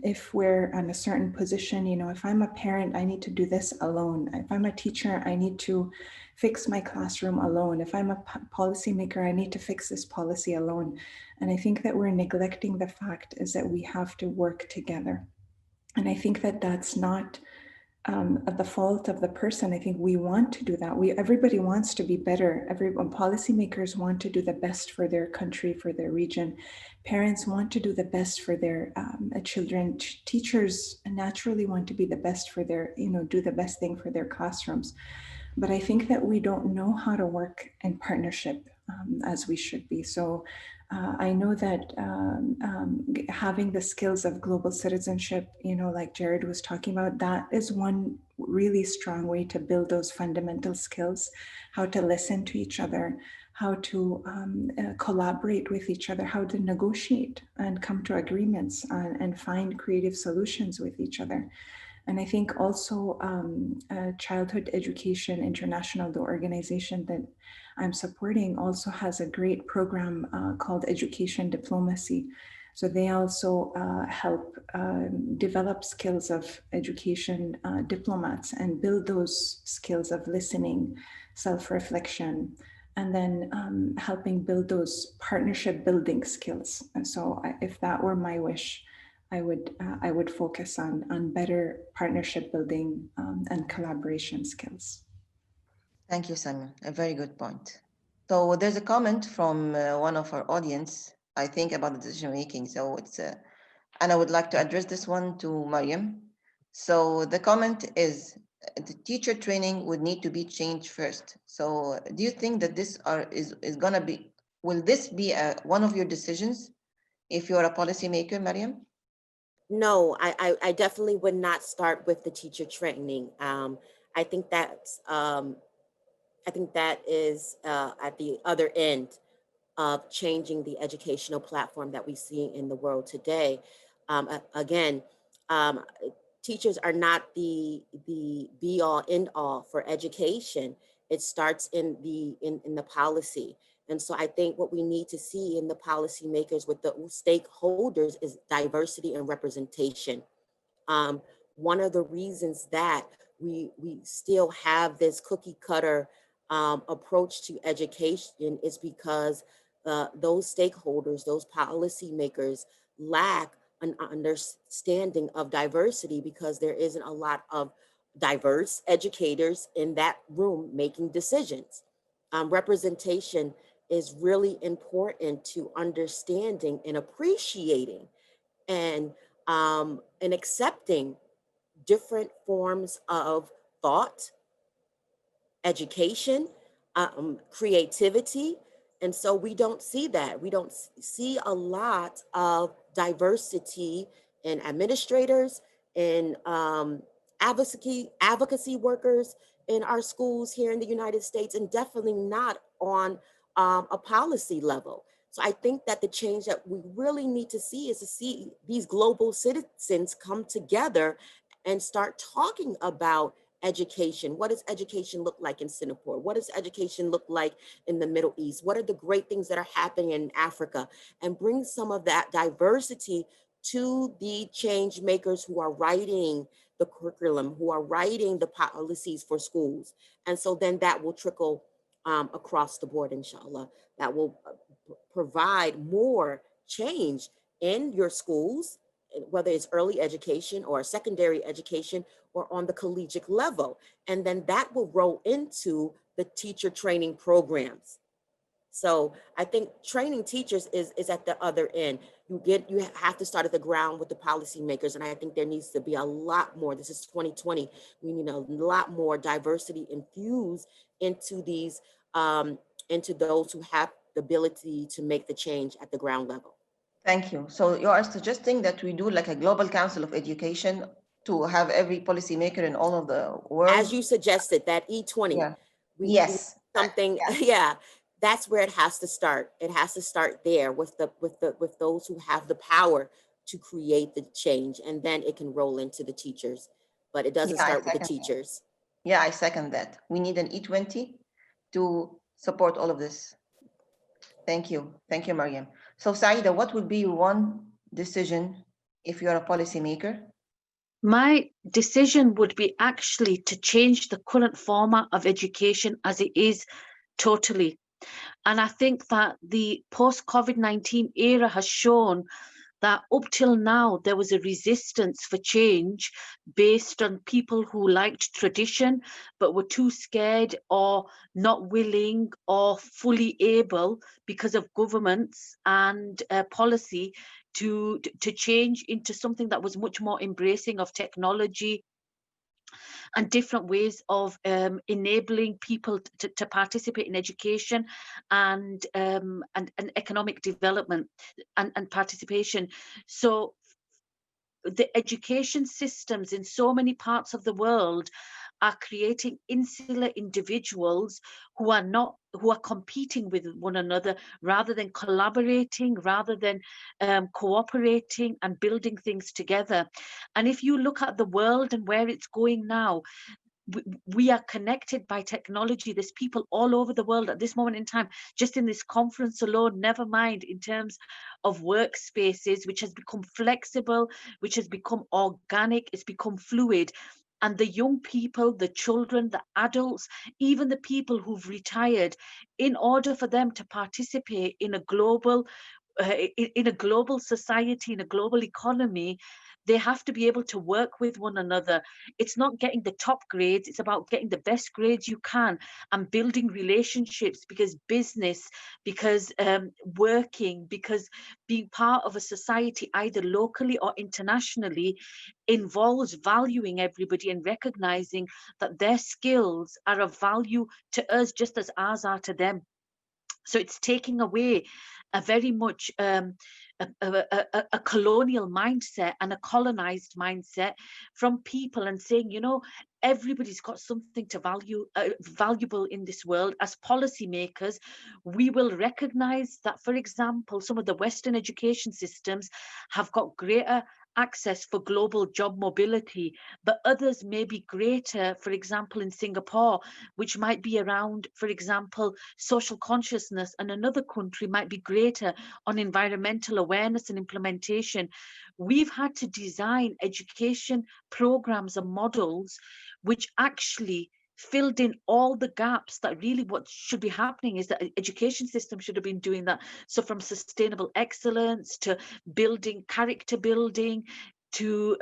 if we're in a certain position, if I'm a parent, I need to do this alone. If I'm a teacher, I need to fix my classroom alone. If I'm a policymaker, I need to fix this policy alone. And I think that we're neglecting the fact is that we have to work together. And I think that that's not at the fault of the person. I think we want to do that. Everybody wants to be better. Policymakers want to do the best for their country, for their region. Parents want to do the best for their children. Teachers naturally want to be the best for their, do the best thing for their classrooms. But I think that we don't know how to work in partnership as we should be. So I know that having the skills of global citizenship, like Jared was talking about, that is one really strong way to build those fundamental skills, how to listen to each other, how to collaborate with each other, how to negotiate and come to agreements and find creative solutions with each other. And I think also Childhood Education International, the organization that I'm supporting, also has a great program called Education Diplomacy. So they also help develop skills of education diplomats and build those skills of listening, self-reflection, and then helping build those partnership building skills. And so if that were my wish, I would focus on better partnership building and collaboration skills. Thank you, Samia. A very good point. So there's a comment from one of our audience, I think, about the decision making. So it's, and I would like to address this one to Maryam. So the comment is, the teacher training would need to be changed first. So do you think that this is gonna be, will this be one of your decisions if you're a policymaker, Maryam? No, I definitely would not start with the teacher training. I think that's I think that is at the other end of changing the educational platform that we see in the world today. Again, um, teachers are not the be all end all for education. It starts in the policy. And so I think what we need to see in the policymakers with the stakeholders is diversity and representation. Um, One of the reasons that we still have this cookie cutter approach to education is because those stakeholders, those policymakers lack an understanding of diversity, because there isn't a lot of diverse educators in that room making decisions. Representation is really important to understanding and appreciating and accepting different forms of thought, education, creativity. And so we don't see that. We don't see a lot of diversity in administrators, in advocacy workers in our schools here in the United States, and definitely not on a policy level. So I think that the change that we really need to see is to see these global citizens come together and start talking about education. What does education look like in Singapore? What does education look like in the Middle East? What are the great things that are happening in Africa? And bring some of that diversity to the change makers who are writing the curriculum, who are writing the policies for schools. And so then that will trickle across the board, inshallah. That will provide more change in your schools, whether it's early education or secondary education or on the collegiate level. And then that will roll into the teacher training programs. So I think training teachers is at the other end. You have to start at the ground with the policymakers. And I think there needs to be a lot more. This is 2020. We need a lot more diversity infused into these, into those who have the ability to make the change at the ground level. Thank you. So you are suggesting that we do like a global council of education to have every policymaker in all of the world? As you suggested, that E20. Yeah. We Yes. something, Yeah. yeah. That's where it has to start. It has to start there with those who have the power to create the change, and then it can roll into the teachers. But it doesn't Yeah, I start with the second that. teachers. Yeah, I second that. We need an E20 to support all of this. Thank you. Thank you, Maryam. So Saida, what would be one decision if you're a policymaker? My decision would be actually to change the current format of education as it is totally. And I think that the post-COVID-19 era has shown that up till now, there was a resistance for change based on people who liked tradition, but were too scared or not willing or fully able, because of governments and policy, to change into something that was much more embracing of technology and different ways of enabling people to participate in education and economic development and participation. So the education systems in so many parts of the world are creating insular individuals who are competing with one another rather than collaborating, rather than cooperating and building things together. And if you look at the world and where it's going now, we are connected by technology. There's people all over the world at this moment in time, just in this conference alone, never mind in terms of workspaces, which has become flexible, which has become organic, it's become fluid. And the young people, the children, the adults, even the people who've retired, in order for them to participate in a global society, in a global economy, they have to be able to work with one another. It's not getting the top grades, it's about getting the best grades you can and building relationships, because business, because working, because being part of a society, either locally or internationally, involves valuing everybody and recognizing that their skills are of value to us just as ours are to them. So it's taking away a very much a colonial mindset and a colonized mindset from people, and saying, everybody's got something to valuable in this world. As policymakers, we will recognize that, for example, some of the Western education systems have got greater access for global job mobility, but others may be greater, for example, in Singapore, which might be around, for example, social consciousness, and another country might be greater on environmental awareness and implementation. We've had to design education programs and models which actually filled in all the gaps that really what should be happening is that education system should have been doing that. So from sustainable excellence to building, character building, to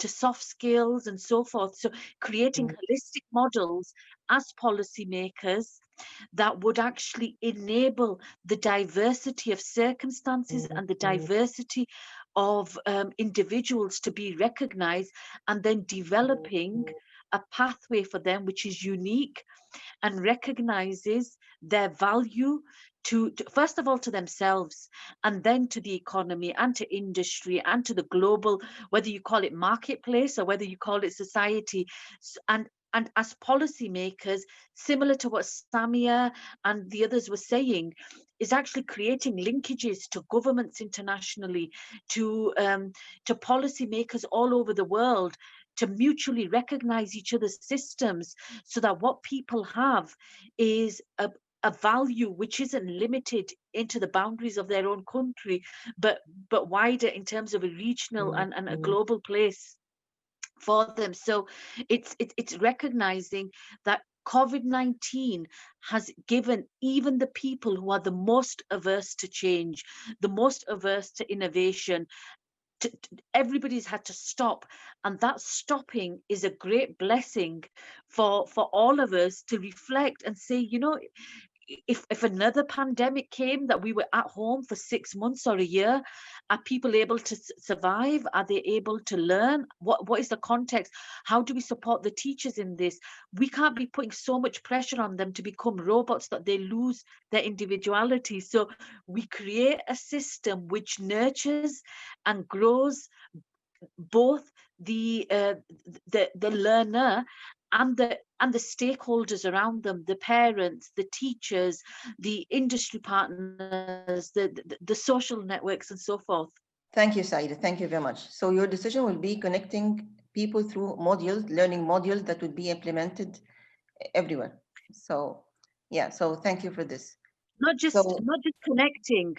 soft skills and so forth. So creating holistic models as policymakers that would actually enable the diversity of circumstances and the diversity of individuals to be recognized, and then developing a pathway for them which is unique and recognizes their value to first of all to themselves, and then to the economy and to industry and to the global, whether you call it marketplace or whether you call it society. And as policymakers, similar to what Samia and the others were saying, is actually creating linkages to governments internationally, to policymakers all over the world, to mutually recognize each other's systems, so that what people have is a value which isn't limited into the boundaries of their own country, but wider in terms of a regional and a global place for them. So it's recognizing that COVID-19 has given even the people who are the most averse to change, the most averse to innovation, everybody's had to stop, and that stopping is a great blessing for all of us to reflect and say, you know, if another pandemic came that we were at home for 6 months or a year, are people able to survive? Are they able to learn? What is the context? How do we support the teachers in this? We can't be putting so much pressure on them to become robots that they lose their individuality. So we create a system which nurtures and grows both the learner and the stakeholders around them, the parents, the teachers, the industry partners, the social networks, and so forth. Thank you, Saida. Thank you very much. So your decision will be connecting people through modules, learning modules that would be implemented everywhere. So yeah, so thank you for this. Not just connecting.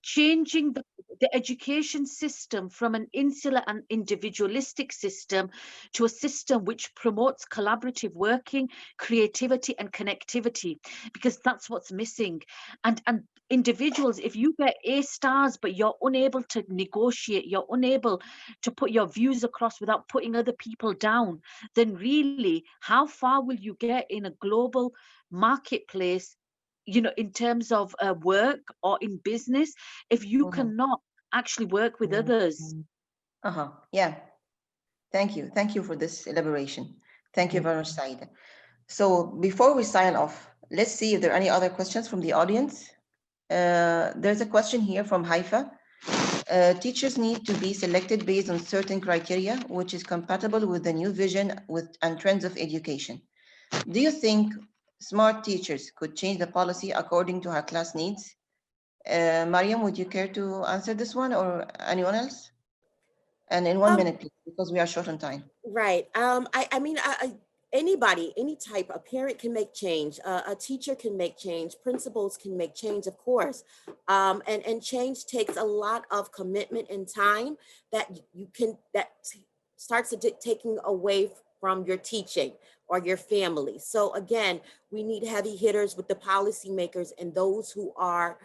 Changing the education system from an insular and individualistic system to a system which promotes collaborative working, creativity, and connectivity, because that's what's missing. And individuals, if you get A stars but you're unable to negotiate, you're unable to put your views across without putting other people down, then really how far will you get in a global marketplace, you know, in terms of work or in business, if you cannot actually work with others? Yeah. Thank you for this elaboration. Thank you very much, Saida. So before we sign off, let's see if there are any other questions from the audience. There's a question here from Haifa. Teachers need to be selected based on certain criteria, which is compatible with the new vision and trends of education. Do you think smart teachers could change the policy according to her class needs? Maryam, would you care to answer this one, or anyone else? And in 1 minute, please, because we are short on time. Right. I mean, anybody, any type, a parent can make change, a teacher can make change, principals can make change, of course. And change takes a lot of commitment and time that starts taking away from your teaching or your family. So again, we need heavy hitters with the policymakers and those who are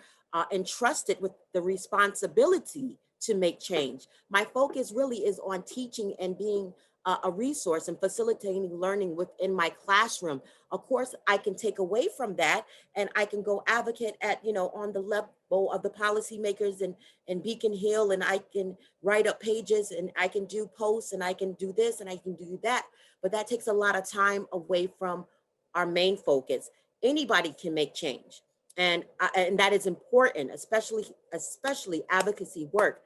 entrusted with the responsibility to make change. My focus really is on teaching and being a resource and facilitating learning within my classroom. Of course, I can take away from that and I can go advocate at, you know, on the level of the policymakers in Beacon Hill, and I can write up pages and I can do posts and I can do this and I can do that. But that takes a lot of time away from our main focus. Anybody can make change. And that is important, especially advocacy work.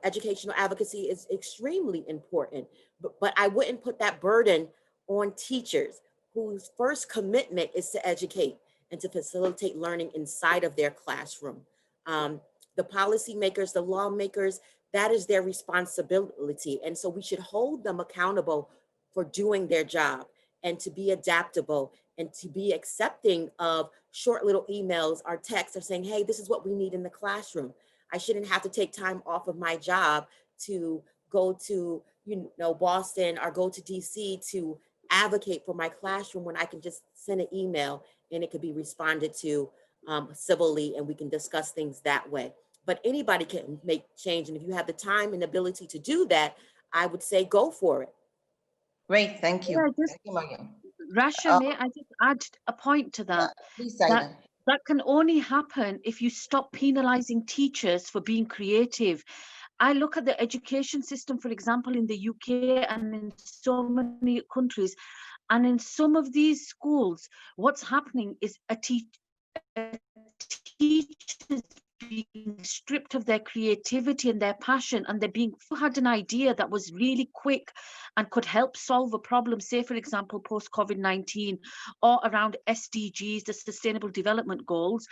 Educational advocacy is extremely important, but I wouldn't put that burden on teachers whose first commitment is to educate and to facilitate learning inside of their classroom. The policymakers, the lawmakers, that is their responsibility. And so we should hold them accountable for doing their job, and to be adaptable, and to be accepting of short little emails or texts of saying, hey, this is what we need in the classroom. I shouldn't have to take time off of my job to go to, Boston or go to DC to advocate for my classroom, when I can just send an email and it could be responded to civilly, and we can discuss things that way. But anybody can make change. And if you have the time and ability to do that, I would say go for it. Great, thank you. Yeah, Thank you, Maryam. Rasha, may I just add a point to that? Please, That Saida. that can only happen if you stop penalizing teachers for being creative. I look at the education system, for example, in the UK and in so many countries, and in some of these schools, what's happening is teachers being stripped of their creativity and their passion, and they're being had an idea that was really quick and could help solve a problem, say for example post COVID-19, or around SDGs, the Sustainable Development Goals.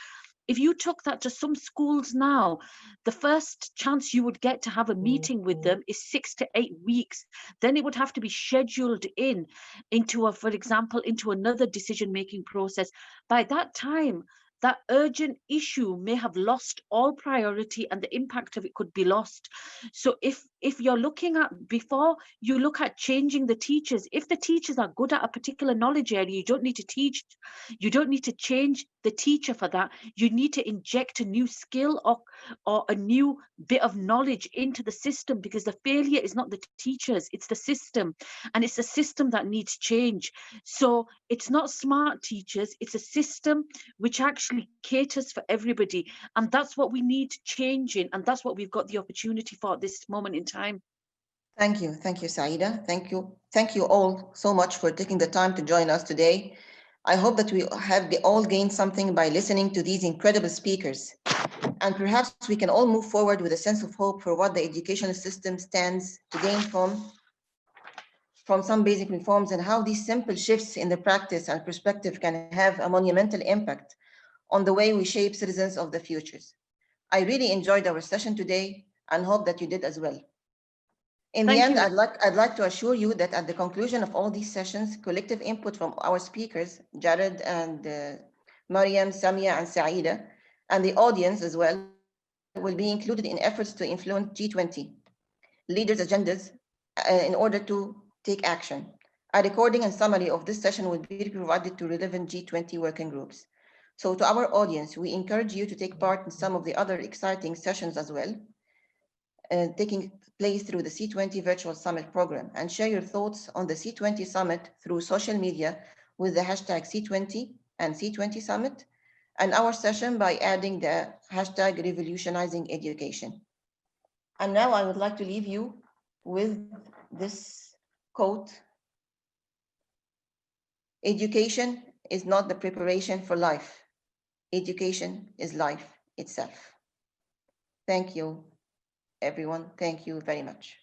If you took that to some schools now, the first chance you would get to have a meeting with them is 6 to 8 weeks. Then it would have to be scheduled into for example, into another decision-making process. By that time, that urgent issue may have lost all priority, and the impact of it could be lost. So if you're looking at, before you look at changing the teachers, if the teachers are good at a particular knowledge area, you don't need to change the teacher for that. You need to inject a new skill or a new bit of knowledge into the system, because the failure is not the teachers, it's the system, and it's the system that needs change. So it's not smart teachers, it's a system which actually caters for everybody, and that's what we need changing, and that's what we've got the opportunity for at this moment in time. Thank you, Saida. Thank you all so much for taking the time to join us today. I hope that we have all gained something by listening to these incredible speakers. And perhaps we can all move forward with a sense of hope for what the educational system stands to gain from some basic reforms, and how these simple shifts in the practice and perspective can have a monumental impact on the way we shape citizens of the futures. I really enjoyed our session today and hope that you did as well. In the end, I'd like to assure you that at the conclusion of all these sessions, collective input from our speakers, Jared and Maryam, Samia, and Saida, and the audience as well, will be included in efforts to influence G20 leaders' agendas in order to take action. A recording and summary of this session will be provided to relevant G20 working groups. So to our audience, we encourage you to take part in some of the other exciting sessions as well, taking place through the C20 Virtual Summit program, and share your thoughts on the C20 Summit through social media with the hashtag C20 and C20 Summit, and our session by adding the hashtag Revolutionizing Education. And now I would like to leave you with this quote: education is not the preparation for life. Education is life itself. Thank you, everyone. Thank you very much.